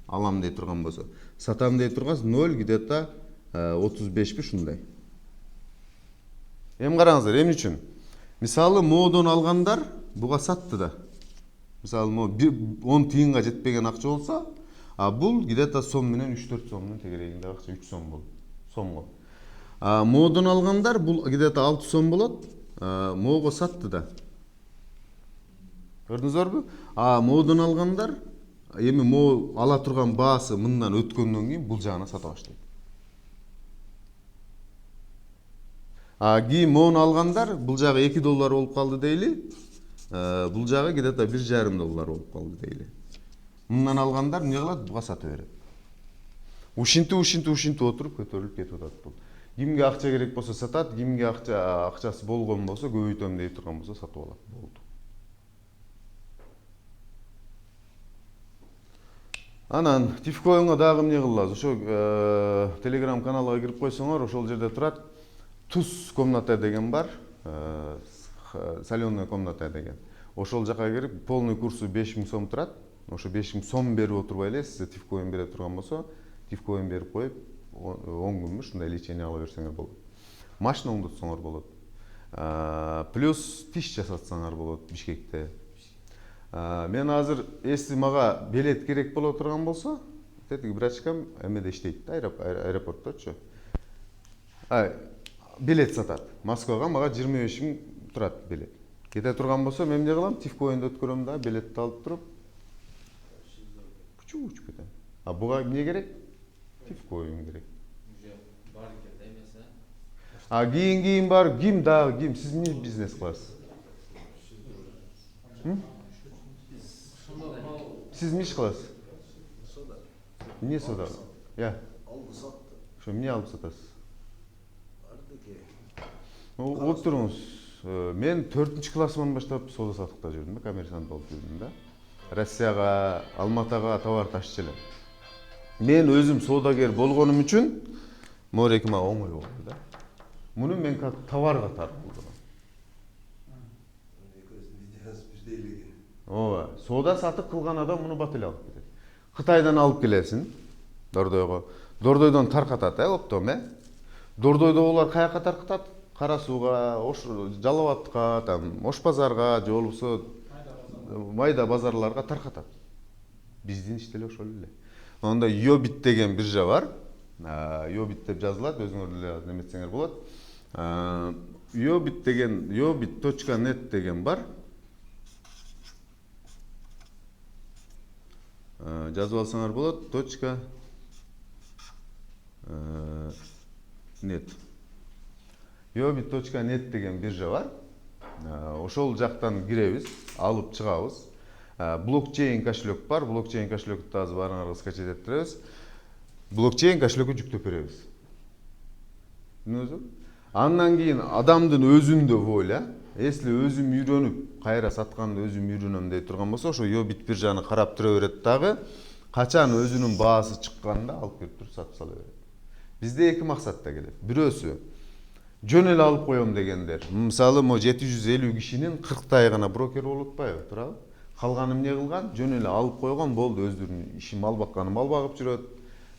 алам дей турган болсо. Сатам дей турган 0.35 ушундай. Эми караңыздар, эмне үчүн? Мисалы, моодон алгандар буга сатты да. Мисалы, 10 тыйынга жетпеген акча болсо, бул где-то сом менен 3-4 сомдун тегерегинде акча, 3 сом болду. Сомго. Моодон алгандар бул где-то 6 сом болот, моого сатты да. Көрдүңүзбү? Моодон алгандар эми моо ала турган баасы мындан өткөндөн кийин бул жагына сата баштайт. Кийин моуну алгандар бул жагы $2 болуп калды дейли. Бул жагы где-то $1,5 болуп калды дейли. Мындан алгандар эмне кылат? Буга сата берет. Ушинтип отуруп көтөрүлүп кетип атат бул. Кимге акча керек болсо сатат, кимге акчасы болгон болсо, көбөйтөм дей турган болсо сатып алат. Болду. Анан Тифкоинго дагы эмне кылабыз? Ошо Telegram каналга кирип койсоңор, ошол жерде турат. Туз комната деген бар, соленая комната деген. Ошол жака кирип, полный курсу 5000 сом турат. Ошо 5000 сом берип отурбай эле, сизге Тифкоин бере турган болсо, Тифкоин берип коюп, 10 күнмү ушундай лечение ала берсеңер болот. Машина оңдотсоңор болот. Плюс тиш жасатсаңар болот Бишкекте. Мен азыр эси мага билет керек боло турган болсо, тетиги врачкам эмеде иштейт да, аэропортточу. Билет сатат. Москвага мага 25 миң турат билет. Кете турган болсо, мен эмне кылам? Тифкоинди өткөрөм да, билетти алып туруп, учуп кетем. Буга эмне керек? Тифкоин керек. Уже бар экен да эмес, Кийин бар, ким, сиз эмне бизнес кыласыз? Сиз эмне иш кыласыз? Сода. Эмне сода? Алды сатты. Ошо эмне алып сатасыз? Ардыке. Отуруңуз. Мен 4-классыман баштап сода сатыкта жүрдүм, коммерсант болуп жүрдүм да. Россияга, Алматага товар ташчы элем. Мен өзүм содагер болгонум үчүн мореки мага оңой болду да. Муну мен как товарга тартылдым. Экөөбүздүн видеобуз бирдей эле экен. Ооба, сода сатып кылган адам муну бат эле алып кетет. Кытайдан алып келесин, Дордойго. Дордойдон таркатат, оптом, Дордойдогулар каяка таркатат? Кара сууга, Жалал Абадка, Ош базарга, же болбосо майда базарларга таркатат. Биздин иш деле ошол эле. Онда Yobit деген биржа бар. Yobit деп жазылат, өзүңөр деле неметсеңер болот. Yobit.net деген бар. Жазып алсаңар болот. .net. Yobit.net деген биржа бар. Ошол жактан киребиз, алып чыгабыз. Блокчейн кошелек бар. Блокчейн кошелекти да азыр баарыңарга скачать эттеребиз. Блокчейн кошелекке жүктөп беребиз. Түшүндүңүзбү? Андан кийин адамдын өзүндө воля, если өзүм үйрөнүп, кайра сатканды өзүм үйрөнөм дей турган болсо, ошо yo бит биржаны карап тура берет дагы, качан өзүнүн баасы чыкканда алып келип туруп сатып сала берет. Бизде эки максатта келет. Бирөөсү жөн эле алып коем дегендер. Мисалы, 750 кишинин 40тайы гана брокер болуп атпайбы, туурабы? Калганы эмне кылган? Жөн эле алып койгон, болду, өздөрүнүн иши мал бакканы мал багып жүрөт,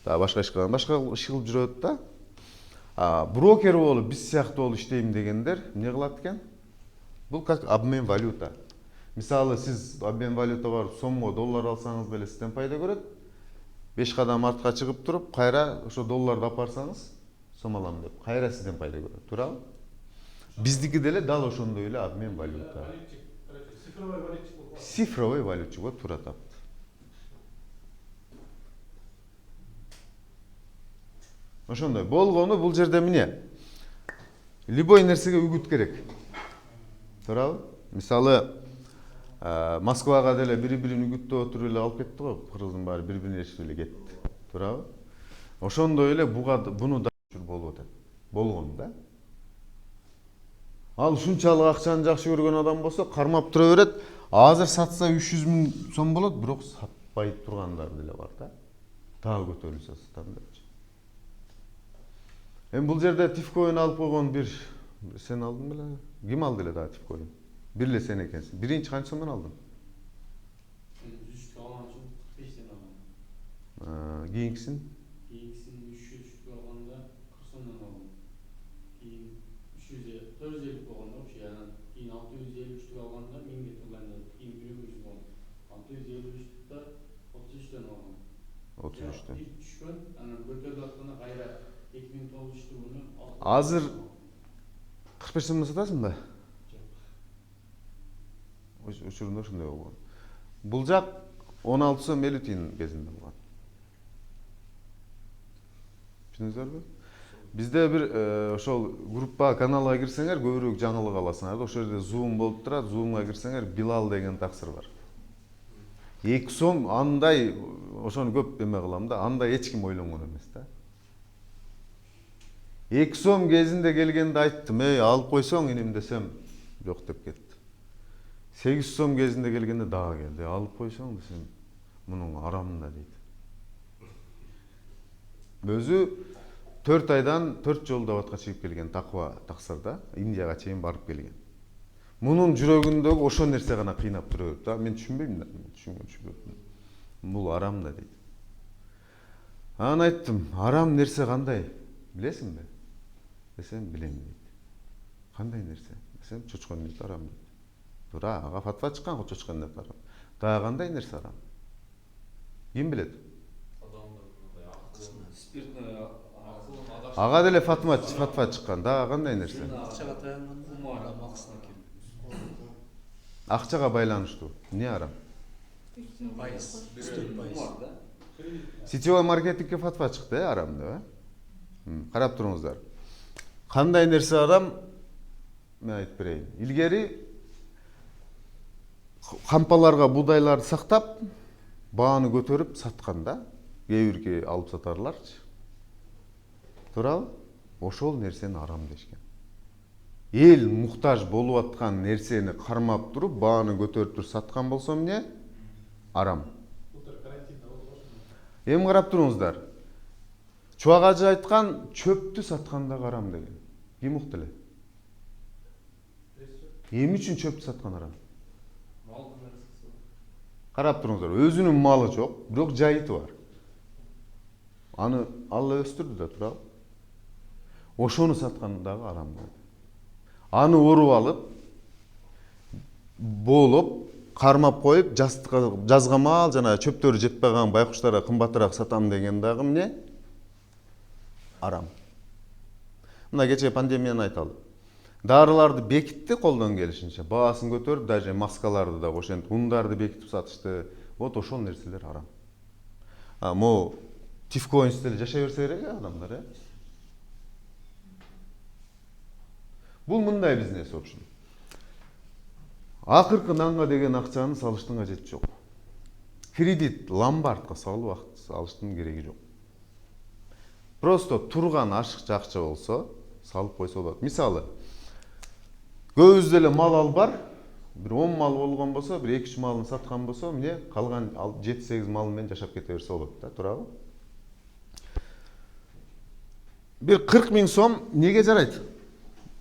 башка иш кылган башка иш кылып жүрөт да. Брокер болуп, биз сыяктуу болуп иштейм дегендер эмне кылат экен? Бул как обмен валюта. Мисалы, сиз обмен валюта барып сомго доллар алсаңыз деле сизден пайда көрөт. 5 кадам артка чыгып туруп, кайра ошо долларды алып барсаңыз, сом алам деп, кайра сизден пайда көрөт, туурабы? Биздики деле дал ошондой эле обмен валюта. Цифровой валютчик болуп. Цифровой валютчик болуп туура тапты. Ошондой болгону бул жерде эмне? Любой нерсеге үгүт керек. Туурабы? Мисалы, Москвага деле бири-бирин үгүттөп отуруп эле алып кетти го, кыргыздын баары бири-бирине ээрчип эле кетти. Туурабы? Ошондой эле буну да болуп атат. Болгон да. Ал ушунчалык акчаны жакшы көргөн адам болсо, кармап тура берет. Азыр сатса 300 000 сом болот, бирок сатпай тургандар деле бар да. Дагы көтөрүлсө сатам депчи. Бул жерде тифкоин алып койгон бир сен алдың беле? Ким алды эле дагы тифкоин? Бир эле сен экенсиң. Биринчи канча сомдон алдың? 100 алган үчүн 45 алган. Кийинкисин? Кийинкисин 300 алганда 40 сомдон алдым. Кийин 450 болгондо ошо анан кийин 653 алганда 1000 тулганда кийин 100 болгон. 653 33 алган. 33. Түшкөн, анан көтөрүлүп атканда кайра 2009 күнү Азыр 45 сомдон сатасың ба? Учурунда ошондой болгон. Бул жак 16 сом 50 тиын кезинде болгон. Түшүндүңүздөрбү? Бизде бир ошол группа каналга кирсеңер көбүрөөк жаңылык аласыңар да. Ошол жерде Zoom болуп турат. Zoomга кирсеңер Билал деген таксыр бар. 2 сом андай, ошону көп эме кылам да, андай эч ким ойлонгон эмес да. 2 сом кезинде келгенде айттым, алып койсоң инем десем, жок деп кетти. 8 сом кезинде келгенде дагы келди. Алып койсоң десем, мунун арамында дейт. Өзү 4 айдан 4 жолу даватка чыгып келген таква таксырда, Индияга чейин барып келген. Мунун жүрөгүндөгү ошол нерсе гана кыйнап тура берет да. Мен түшүнбөйм да, түшүнбөйм. Бул арам да дейт. Анан айттым, арам нерсе кандай? Билесиңби? Десем, билем дейт. Кандай нерсе? Десем, чочкон дейт арам дейт. Тура, ага фатва чыккан го чочкон дейт арам. Дагы кандай нерсе арам? Ким билет? спиртный Ага деле фатва чыккан. Дагы кандай нерсе? акчага таянган арам акысына келет. Акчага байланыштуу. Эмне арам? Пайыз. Да? Сетевой маркетингке фатва чыкты, арам деп, Карап туруңуздар. Кандай нерсе арам? Мен айтып берейин. Илгери кампаларга буудайларды сактап, бааны көтөрүп саткан да. Кээ бирки алып сатарларчы. Туурабы? Ошол нерсени арам дешкен. Эл муктаж болуп аткан нерсени кармап туруп, бааны көтөрүп туруп саткан болсо эмне? Арам. Эми карап туруңуздар. Чубак ажы айткан чөптү саткан да арам деген. Ким укту эле? Эми үчүн чөптү саткан арам? Карап туруңуздар, өзүнүн малы жок, бирок жайыты бар. Аны Алла өстүрдү да, туурабы? Ошону саткан дагы арам болду. Аны уруп алып, боолоп, кармап коюп, жазга мал жана чөптөрү жетпей калган байкуштарга кымбатыраак сатам деген дагы эмне? Арам. Мына кечээ пандемияны айталы. Дарыларды бекитти колдон келишинче, баасын көтөрүп, даже маскаларды да ошентип, ундарды бекитип сатышты. Вот ошол нерселер арам. Могу тифкоинсиз деле жашай берсе керек адамдар, Бул мындай бизнес, в общем. Акыркы нанга деген акчаны салыштын кажети жок. Кредит ломбардка салып салыштын кереги жок. Просто турган ашыкча акча болсо салып койсо болот. Мисалы, көбүбүз деле мал ал бар, bir 10 мал болгон болсо, bir 2-3 малын саткан болсо, эмне калган 7-8 мал менен жашап кете берсе болот да, туурабы? Bir 40 000 сом неге жарайт?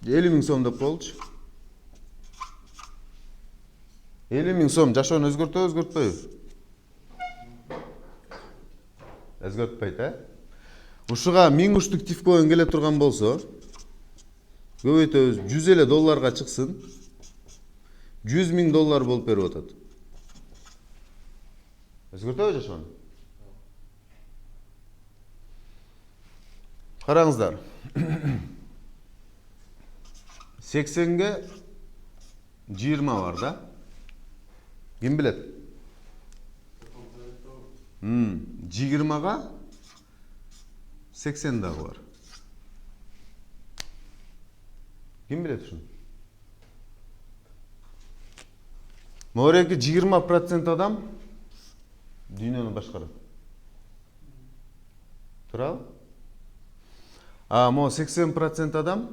50 000 сом деп коелучу. 50 000 сом жашоону өзгөртпөйбү? Өзгөртпөйт, Ушуга 1000 уштук тифкоин келе турган болсо, көбөйтөбүз, $100 чыксын, $100,000 болуп берип атат. Өзгөртөбү жашоону? Караңыздар. 80ге 20 бар да. Ким билет? 20га 80 дагы бар. Ким билет ушуну? Мореки 20% адам дүйнөнү башкарат. Туурабы? А мо 80% адам,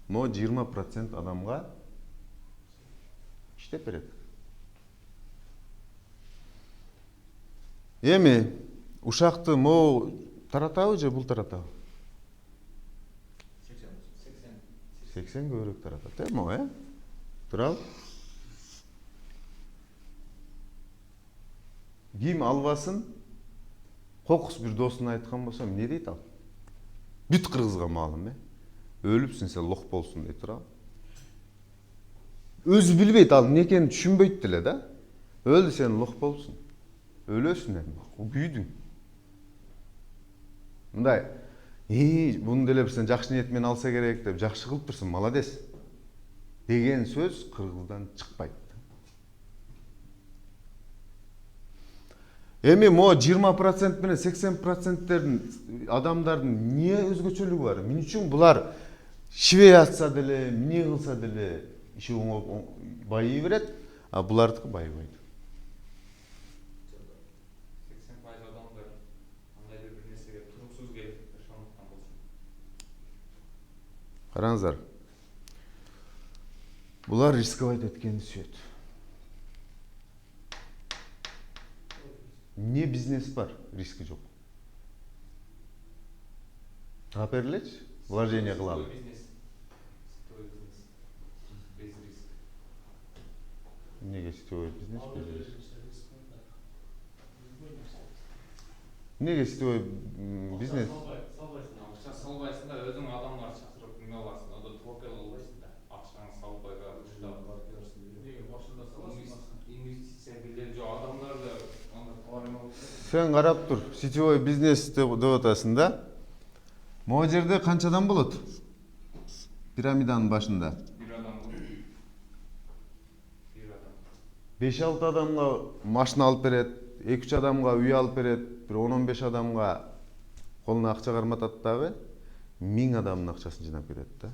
мо 20% адамга иштеп берет. Эми ушакты мо таратабы же бул таратабы? 80 көбүрөөк таратат, мо, Туурабы? Ким албасын, кокус бир досуна айткан болсо, эмне дейт ал? Бүт кыргызга маалым, Өлүпсүн сен лох болсун дейт, туурабы? Өзү билбейт, ал эмне экенин түшүнбөйт деле да. Өлдү сен лох болсун. Өлөсүн эми, күйдүң. Мындай, буну деле бир сен жакшы ниет менен алса керек деп жакшы кылып турсуң, молодец деген сөз кыргыздан чыкпайт. Эми мо 20% менен 80%дердин адамдардын эмне өзгөчөлүгү бар? Мен үчүн булар швей атса деле, эмне кылса деле иши байый берет, а булардыкы байыбайт. 80% адамдар кандайдыр бир нерсеге турумсуз келип жашаmaktan болсун. Караңыздар. Булар рисковать эткенди сүйөт. Не бизнес бар, риски жок. Таап берилечи, вложение кылалы. Сетевой бизнес. Без риска. Неге сетевой бизнес без риска? Неге сетевой бизнес? Акча салбайсың да, өзүң адамдар чакырып неме аласың, ода топел албайсың да. Акчаңы салып койган уштап. Неге башында саласың? Инвестиция биле жок, адамдарды Sen карап тур, сетевой бизнес деп атасың да. Могу жерде канча адам болот? Пирамиданын башында. бир адам бар. 5-6 адамга машина алып берет, 2-3 адамга үй алып берет, bir 10-15 адамга колуна акча карматат дагы 1000 адамдын акчасын жыйнап берет да.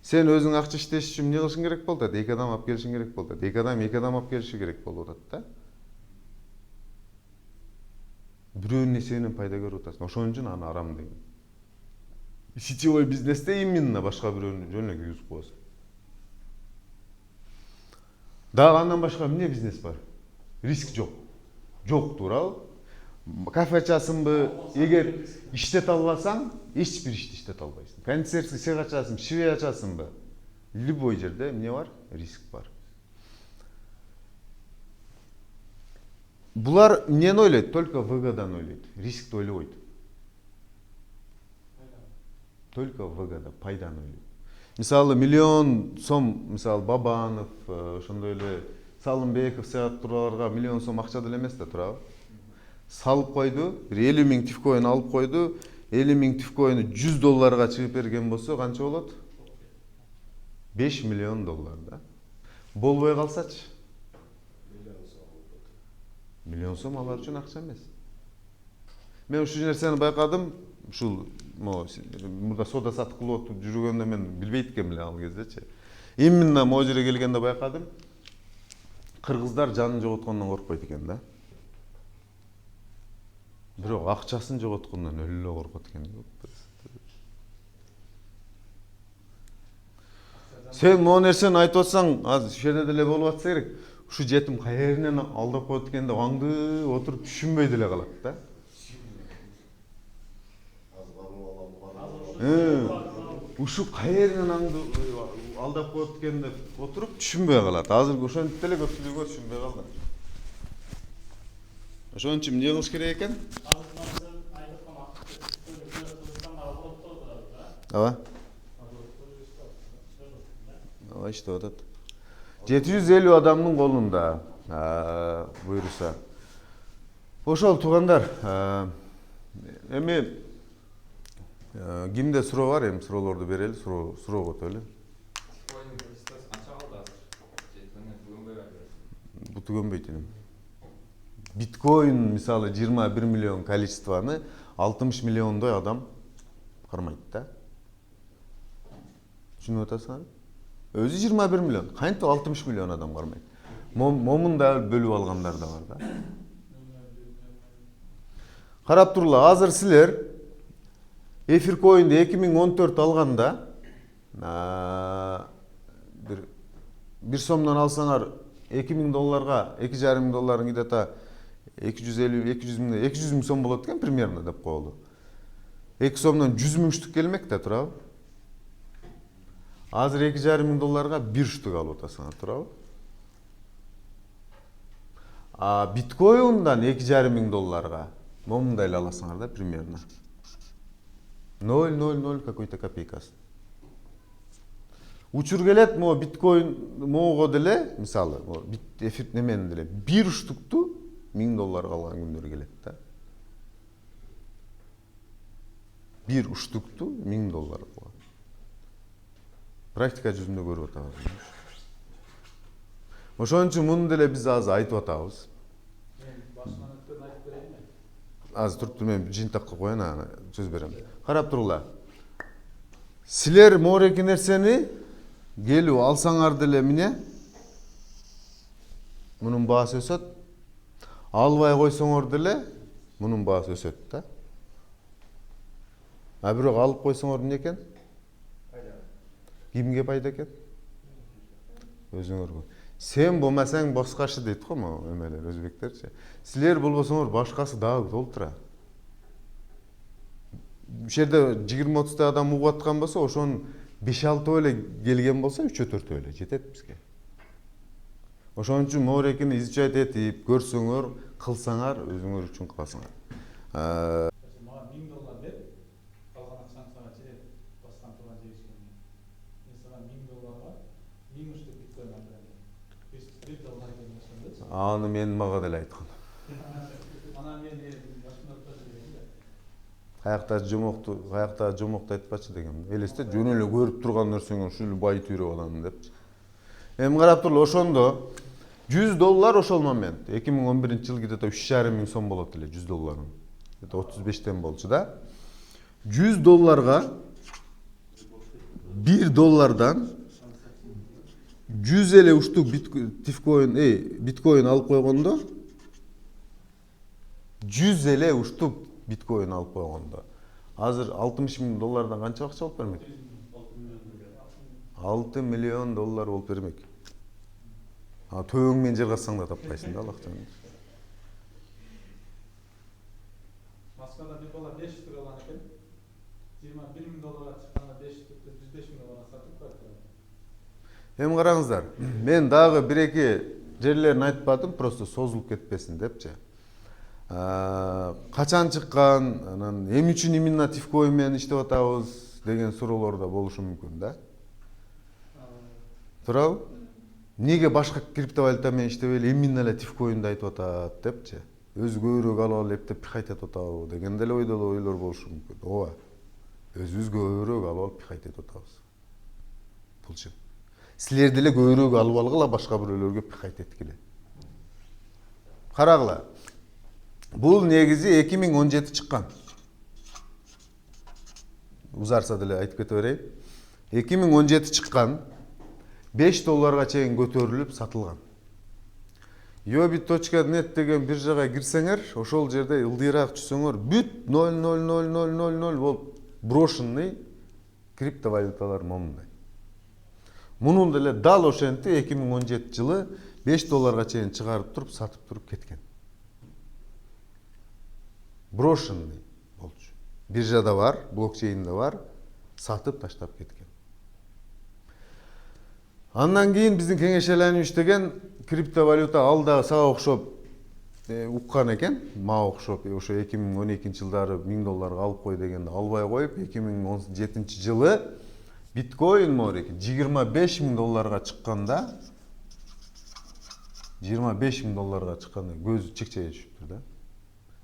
Сен өзүң акча иштеш үчүн эмне кылышың керек болот? 2 адам алып келишиң керек болот. 2 адам алып келиши керек болуп атат да. Бирөөнүн несенен пайда көрүп атасың. Ошон үчүн аны арам деген. Сетевой бизнесте именно башка бирөөнү жөн эле күйгүзүп коесуң. Дагы андан башка эмне бизнес бар? Риск жок. Жок, туурабы? Кафе ачасыңбы? Эгер иштете албасаң, эч бир ишти иштете албайсың. Кондитерский цех ачасың, швей ачасыңбы? Любой жерде эмне бар? Риск бар. Булар эмнени ойлойт? Только выгоданы ойлойт. Рискти ойлобойт. Только выгода, пайданы ойлойт. Мисалы, 1 миллион сом, мисалы, Бабанов, ошондой эле Салымбеков сыяктуу туураларга 1 миллион сом акча деле эмес да, туурабы? Салып койду, бир 50 000 тифкоин алып койду, 50 000 тифкоину $100 чыгып берген болсо, канча болот? $5 миллион да. Болбой калсачы? 1 миллион сом алар үчүн акча эмес. Мен ушул нерсени байкадым, ушул мурда сода сатып кылып жүргөндө мен билбейт экенмин эле ал кездечи. Именно могу жерге келгенде байкадым. Кыргыздар жанын жоготкондон коркпойт экен да. Бирок акчасын жоготкондон өлө эле коркот экен. Сен могу нерсени айтып атсаң, азыр ушул жерде деле болуп атса керек. Ушу жетим каеринен алдап коет экен деп аңдып отуруп түшүнбөй деле калат да. Ушу каеринен алдап коет экен деп отуруп түшүнбөй калат. Азыр ошентип деле көпчүлүгү түшүнбөй калды. Ошон үчүн эмне кылыш керек экен? Ооба. Ооба иштеп атат. 750 адамдын колунда буйруса. Ошол туугандар, эми кимде суроо бар, эми суроолорду берели, суроого өтөлү. Биткоин кредитасы канча калды азыр? Түгөнбөй атат. Бу түгөнбөйт эми. Биткоин мисалы 21 миллион количествоны 60 миллиондой адам кармайт да. Түшүнүп атасыңар? Өзү 21 миллион, кантип 60 миллион адам кармайт? Момун да бөлүп алгандар да бар да. Карап турула, азыр силер эфир коинди 2014 алганда бир сомдон алсаңар 2000 долларга, 2,5 долларын где-то 200 миң сом болот экен примерно деп коелу. 2 сомдон 100 миң штук келмек да, турабы? Азыр 2,5 миң долларга 1 штук алып атасыңар, турабы? Биткоиндан 2,5 миң долларга момундай эле аласыңар да примерно. 0,00 какой-то копейкасы. Учур келет, могу биткоин могуго деле, мисалы, эфир немен деле 1 штукту 1000 долларга алган күндөр келет да. 1 штукту 1000 долларга алган. Практика жүзүндө көрүп атабыз. Ошон үчүн муну деле биз азыр айтып атабыз. Азыр туруп мен жыйынтакка коеюн, аны сөз берем. Карап турула. Силер моореки нерсени келип алсаңар деле эмне? Мунун баасы өсөт. Албай койсоңор деле мунун баасы өсөт да. Бирок алып койсоңор эмне экен? Кимге пайда экен? Өзүңөргө. Сен болмасаң башкасы дейт го могу эмелер, өзбектерче. Силер болбосоңор башкасы дагы толтура. Бу жерде 20-30 адам угуп аткан болсо, ошонун 5-6 эле келген болсо, 3-4 эле жетет бизге. Ошон үчүн моорекини изучать этип, көрсөңөр, кылсаңар, өзүңөр үчүн кыласыңар. Мага 1000 доллар бер, калган акчаны сага жетет, бастан турган жеришкенде. Мен сага 1000 долларга 1000 штук биткоин алып берем. 1 доллар экен ошондо. Аны мен мага деле айткан. Анан мен башымда отурдум да. Каякта жомокту айтпачы дегем. Элесте жөн эле көрүп турган нерсеңе ушул байыт үйрөп алам депчи. Эми карап турула, ошондо 100 доллар ошол момент 2011-жылы где-то 3,5 миң сом болот эле 100 долларын. Где-то 35тен болчу да. 100 долларга 1 доллардан 100 эле уштук биткоин алып койгондо 100 эле уштук биткоин алып койгондо азыр 60 миң доллардан канча акча болуп бермек? 6 миллион доллар болуп бермек. Төбөң менен жыргатсаң да таппайсың да ал акчаны. Москвада бир бала 5 штук алган экен. 21 миң долларга чыкканда 5 штукты 105 миң долларга сатып койду. Эми караңыздар, мен дагы 1-2 жерлерин айтпадым, просто созулуп кетпесин депчи. Качан чыккан, анан эмне үчүн именно Тифкоин менен иштеп атабыз деген суроолор да болушу мүмкүн да. Туурабы? Неге башка криптовалюта менен иштебей именно эле Тифкоинди айтып атат депчи. Өзү көбүрөөк алып алып эптеп пихать этип атабы деген деле ойлор болушу мүмкүн. Ооба. Өзүбүз көбүрөөк алып алып пихать этип атабыз. Булчу. Силер деле көбүрөөк алып алгыла, башка бирөөлөргө пихать эткиле. Карагыла. Бул негизи 2017 чыккан. Узарса деле айтып кете берейин. 2017 чыккан. 5 долларга чейин көтөрүлүп сатылган. yobit.net деген биржага кирсеңер, ошол жерде ылдыйраак түшсөңөр, бүт 0,00000 болуп брошенный криптовалюталар момундай. Мунун деле дал ошентип 2017 жылы $5 чейин чыгарып туруп, сатып туруп кеткен. Брошенный болчу. Биржада бар, блокчейнде бар, сатып таштап кеткен. Андан кийин биздин кеңешеленип иштеген криптовалюта алда сага окшоп уккан экен, мага окшоп ошо 2012 жылдары $1000 алып кой дегенде албай коюп, 2017 жылы биткоин морек $25,000 чыкканда, $25,000 чыкканда көзү чекчейе түшүптүр да.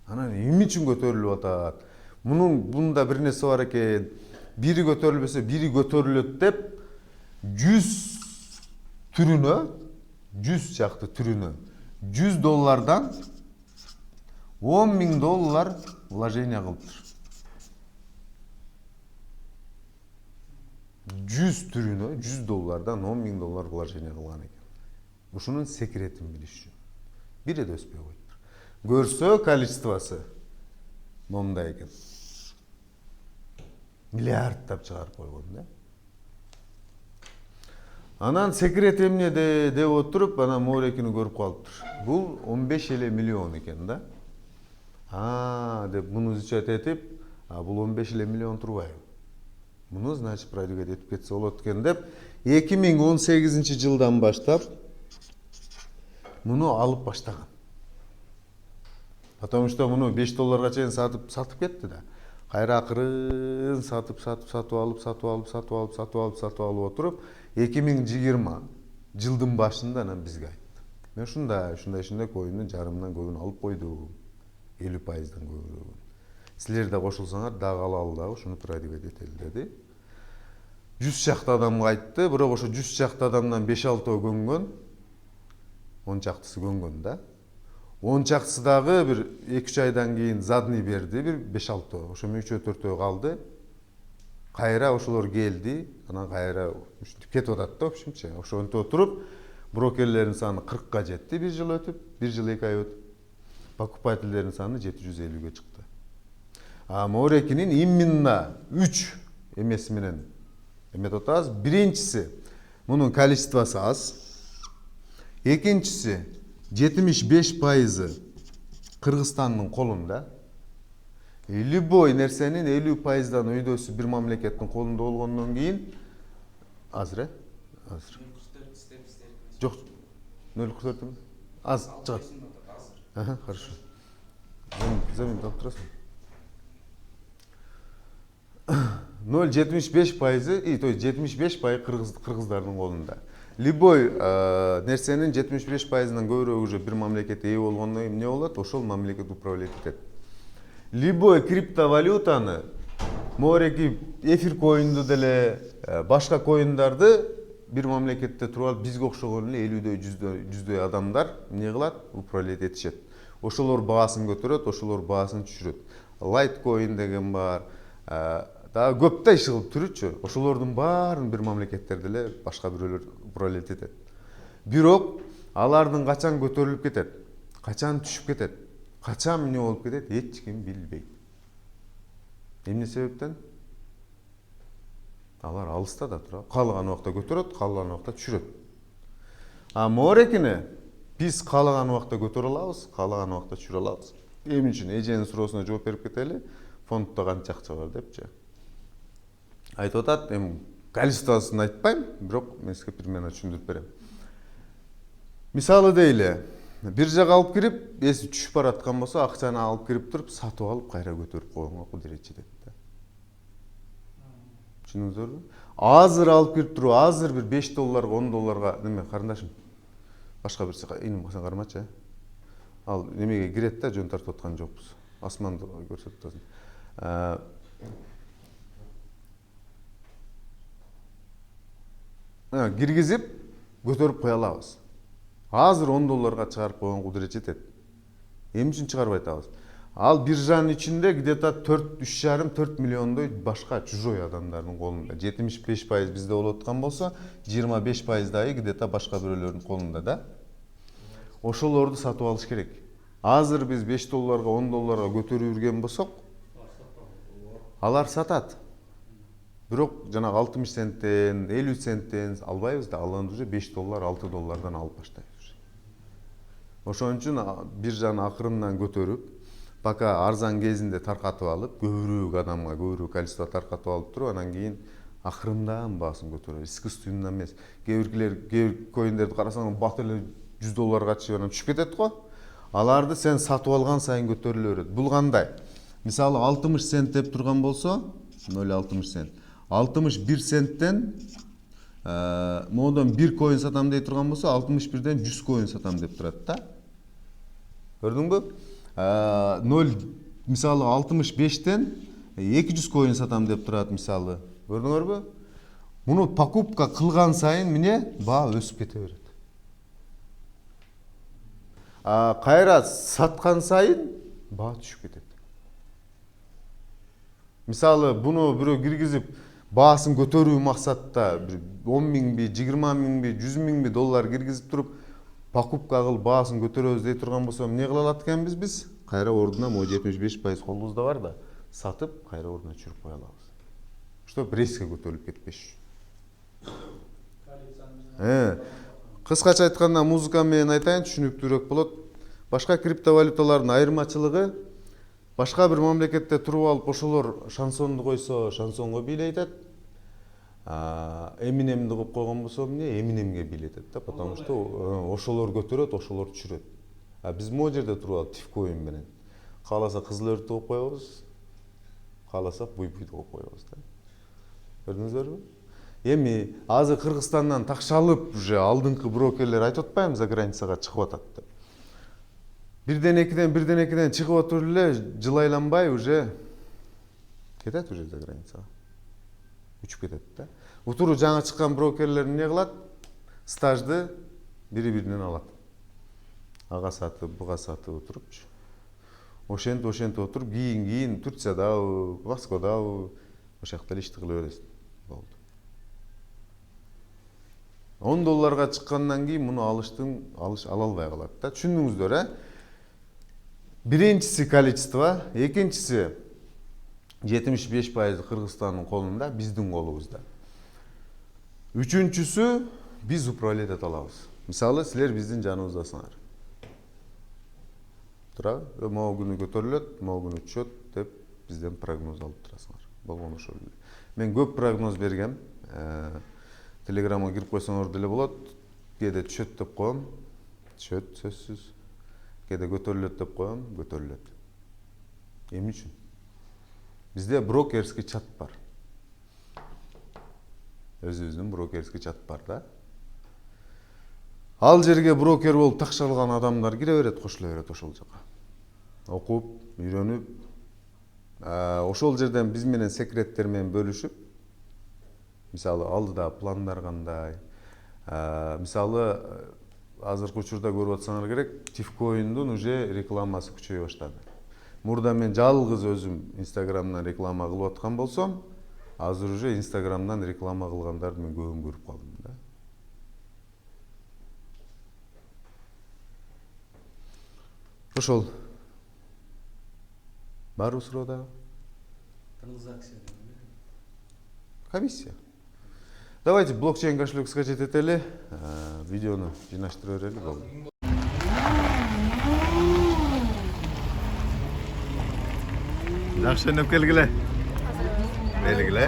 Анан эмне үчүн көтөрүлүп атат? Бунда бир нерсе бар экен. Бири көтөрүлбөсө бири көтөрүлөт деп 100 түрүнө, 100 жакты түрүнө $100 $10,000 вложение кылыптыр. 100 түрүнө $100 $10,000 вложение кылган экен. Ушунун секретин билиш үчүн. Бири да өспөй коюптур. Көрсө количествосы момундай экен. Миллиарддап чыгарып койгон да. Анан секрет эмне деп отуруп, анан морекини көрүп калыптыр. Бул 15 миллион экен да. Деп муну изучать этип, бул 15 миллион турбайбы? Муну значит продвигать этип кетсе болот экен деп 2018 жылдан баштап муну алып баштаган. Потому что муну $5 чейин сатып кетти да. Кайра акырын сатып алып отуруп 2020 жылдын башында анан бизге айтты. Мен ушундай коюндун жарымдан көбүн алып койдум. 50%дан көбүрөөгүн. Силер да кошулсаңар дагы алалы дагы ушуну продвигать этели деди. 100 чакты адамга айтты, бирок ошо 100 чакты адамдан 5-6 көнгөн. 10 чактысы көнгөн да. 10 чактысы дагы бир 2-3 айдан кийин задный берди, бир 5-6. Ошо 3-4 калды. Кайра ошолор келди, анан кайра кетип атат да, общемче. Ошентип отуруп, брокерлердин саны 40-ка жетти, 1 жыл өтүп, 1 жыл 2 ай өтүп. Покупательдердин саны 750-ге чыкты. Морекинин именно 3 эмеси менен эметип атабыз. Биринчиси, мунун количествосы аз. Экинчиси, 75% Кыргызстандын колунда. Любой нерсенин 50%дан өйдөсү бир мамлекеттин колунда болгондон кийин азыр азыр. Жок. 0,44 ми? Аз чыгат. Хорошо. Замин алып турасың. 0,75%, то есть 75% кыргыздардын колунда. Любой нерсенин 75%-дан көбүрөөгү уже бир мамлекет ээ болгондон кийин эмне болот? Ошол мамлекет управлять этет. Любой криптовалютаны, мореки эфир коюнду деле, башка коюндарды бир мамлекетте туруп алып бизге окшогон эле 50-100 адамдар эмне кылат? Управлять этишет. Ошолор баасын көтөрөт, ошолор баасын түшүрөт. Litecoin деген бар, дагы көп да иш кылып турчу. Ошолордун баарын бир мамлекеттерде эле башка бирөөлөр управлять этет. Бирок алардын качан көтөрүлүп кетет, качан түшүп кетет, качан эмне болуп кетет, эч ким билбейт. Эмне себептен? Алар алыста да турат. Каалаган убакта көтөрөт, каалаган убакта түшүрөт. Морекини биз каалаган убакта көтөрө алабыз, каалаган убакта түшүрө алабыз. Эмне үчүн? Эженин суроосуна жооп берип кетели. Фонддо канча акча бар депчи. Айтып атат, эми количествосын айтпайм, бирок мен сизге примерно түшүндүрүп берем. Мисалы дейли, биржага алып кирип, эси түшүп бараткан болсо, акчаны алып кирип туруп, сатып алып, кайра көтөрүп койгонго кудурет жетет да. Түшүндүңүздөрбү? Азыр алып кирип туруп, азыр бир $5, $10 неме, карындашым. Башка бирсе, иним сен кармачы. Ал немеге кирет да, жөн тартып аткан жокпуз. Асманды көрсөтүп атасың. Киргизип көтөрүп кое алабыз. Азыр $10 чыгарып койгон кудурет жетет. Эмне үчүн чыгарбай атабыз? Ал биржанын ичинде где-то 3,5-4 миллиондой башка чужой адамдардын колунда. 75% бизде болуп аткан болсо, 25% дагы где-то башка бирөөлөрдүн колунда да. ошолорду сатып алыш керек. Азыр биз 5 долларга, 10 долларга көтөрүп жүрген болсок, алар сатат. Бирок жанагы 60 центтен, 50 центтен албайбыз да, алганда уже 5 доллар, 6 доллардан алып баштайбыз. Ошон үчүн биржаны акырындан көтөрүп, пока арзан кезинде таркатып алып, көбүрөөк адамга, көбүрөөк количество таркатып алып туруп, анан кийин акырындан баасын көтөрөбүз. Искусственно эмес. Кээ коиндерди карасаң, бат эле 100 долларга чыгып анан түшүп кетет го. Аларды сен сатып алган сайын көтөрүлө берет. Бул кандай? Мисалы 60 цент деп турган болсо, 0,60 цент. 61 центтен модон 1 коин сатам дей турган болсо, 61ден 100 коин сатам деп турат да. Көрдүңбү? 0 мисалы 65тен 200 коин сатам деп турат мисалы. Көрдүңөрбү? Муну покупка кылган сайын міне баа өсүп кете берет. Кайра саткан сайын баа түшүп кетет. Мисалы буну бирөө киргизип баасын көтөрүү максатта 10 миңби, 20 миңби, 100 миңби доллар киргизип туруп покупка кылып баасын көтөрөбүз дей турган болсо, эмне кыла алат экенбиз биз? Кайра ордуна 75% колубузда бар да, сатып кайра ордуна түшүрүп кое алабыз. Чтоб резко көтөрүлүп кетпеш. Кыскача айтканда музыка менен айтайын, түшүнүктүүрөөк болот. Башка криптовалюталардын айырмачылыгы, башка бир мамлекетте туруп алып ошолор шансонду койсо, шансонго бийлетет. Эминемди коюп койгон болсо, эмне Эминемге бийлетет да, потому что ошолор көтөрөт, ошолор түшүрөт. Биз могу жерде туруп алып тифкоин менен кааласа кызыл өрттү коюп коебуз, кааласак буй-буйду коюп коебуз да. Көрдүңүздөрбү? Эми азыр Кыргызстандан такшалып уже алдыңкы брокерлер айтып атпаймынбы, за границага чыгып атат деп. Бирден экиден чыгып отуруп эле жыл айланбай уже кетет уже за границага. Учуп кетет да. Утуру жаңы чыккан брокерлер эмне кылат? Стажды бири-биринен алат. Ага сатып, буга сатып отурупчу. Ошентип отуруп, кийин Турциядабы, Москвадабы ошакта эле ишти кыла бересиң. Болду. 10 долларга чыккандан кийин муну ала албай калат да. Түшүндүңүздөр, Биринчиси количество, экинчиси 75% Кыргызстандын колунда, биздин колубузда. Үчүнчүсү биз управлять эте алабыз. Мисалы, силер биздин жаныбыздасыңар. Турабы? Могу күнү көтөрүлөт, могу күнү түшөт деп бизден прогноз алып турасыңар. Болгону ошол эле. Мен көп прогноз бергем. Телеграмга кирип койсоңор деле болот. Кээде түшөт деп коем, түшөт сөзсүз. Кээде көтөрүлөт деп коем, көтөрүлөт. Эмне үчүн? Бизде брокерский чат бар. Өзүбүздүн брокерский чат бар да. Ал жерге брокер болуп такшалган адамдар кире берет, кошуло берет ошол жака. Окуп, үйрөнүп, ошол жерден биз менен секреттер менен бөлүшүп, мисалы алдыда пландар кандай, мисалы азыркы учурда көрүп атсаңар керек, Тифкоиндун уже рекламасы күчөйө баштады. Мурда мен жалгыз өзүм Инстаграмдан реклама кылып аткан болсом, азыр уже Инстаграмдан реклама кылгандарды мен көбүн көрүп калдым да. Ошол. Барбы суроодагы? Транзакция. Комиссия. Давайте блокчейн кошелек скачать этели, видеону жыйнаштыра берели болду. Жакшы өнөп келгиле. Белгиле.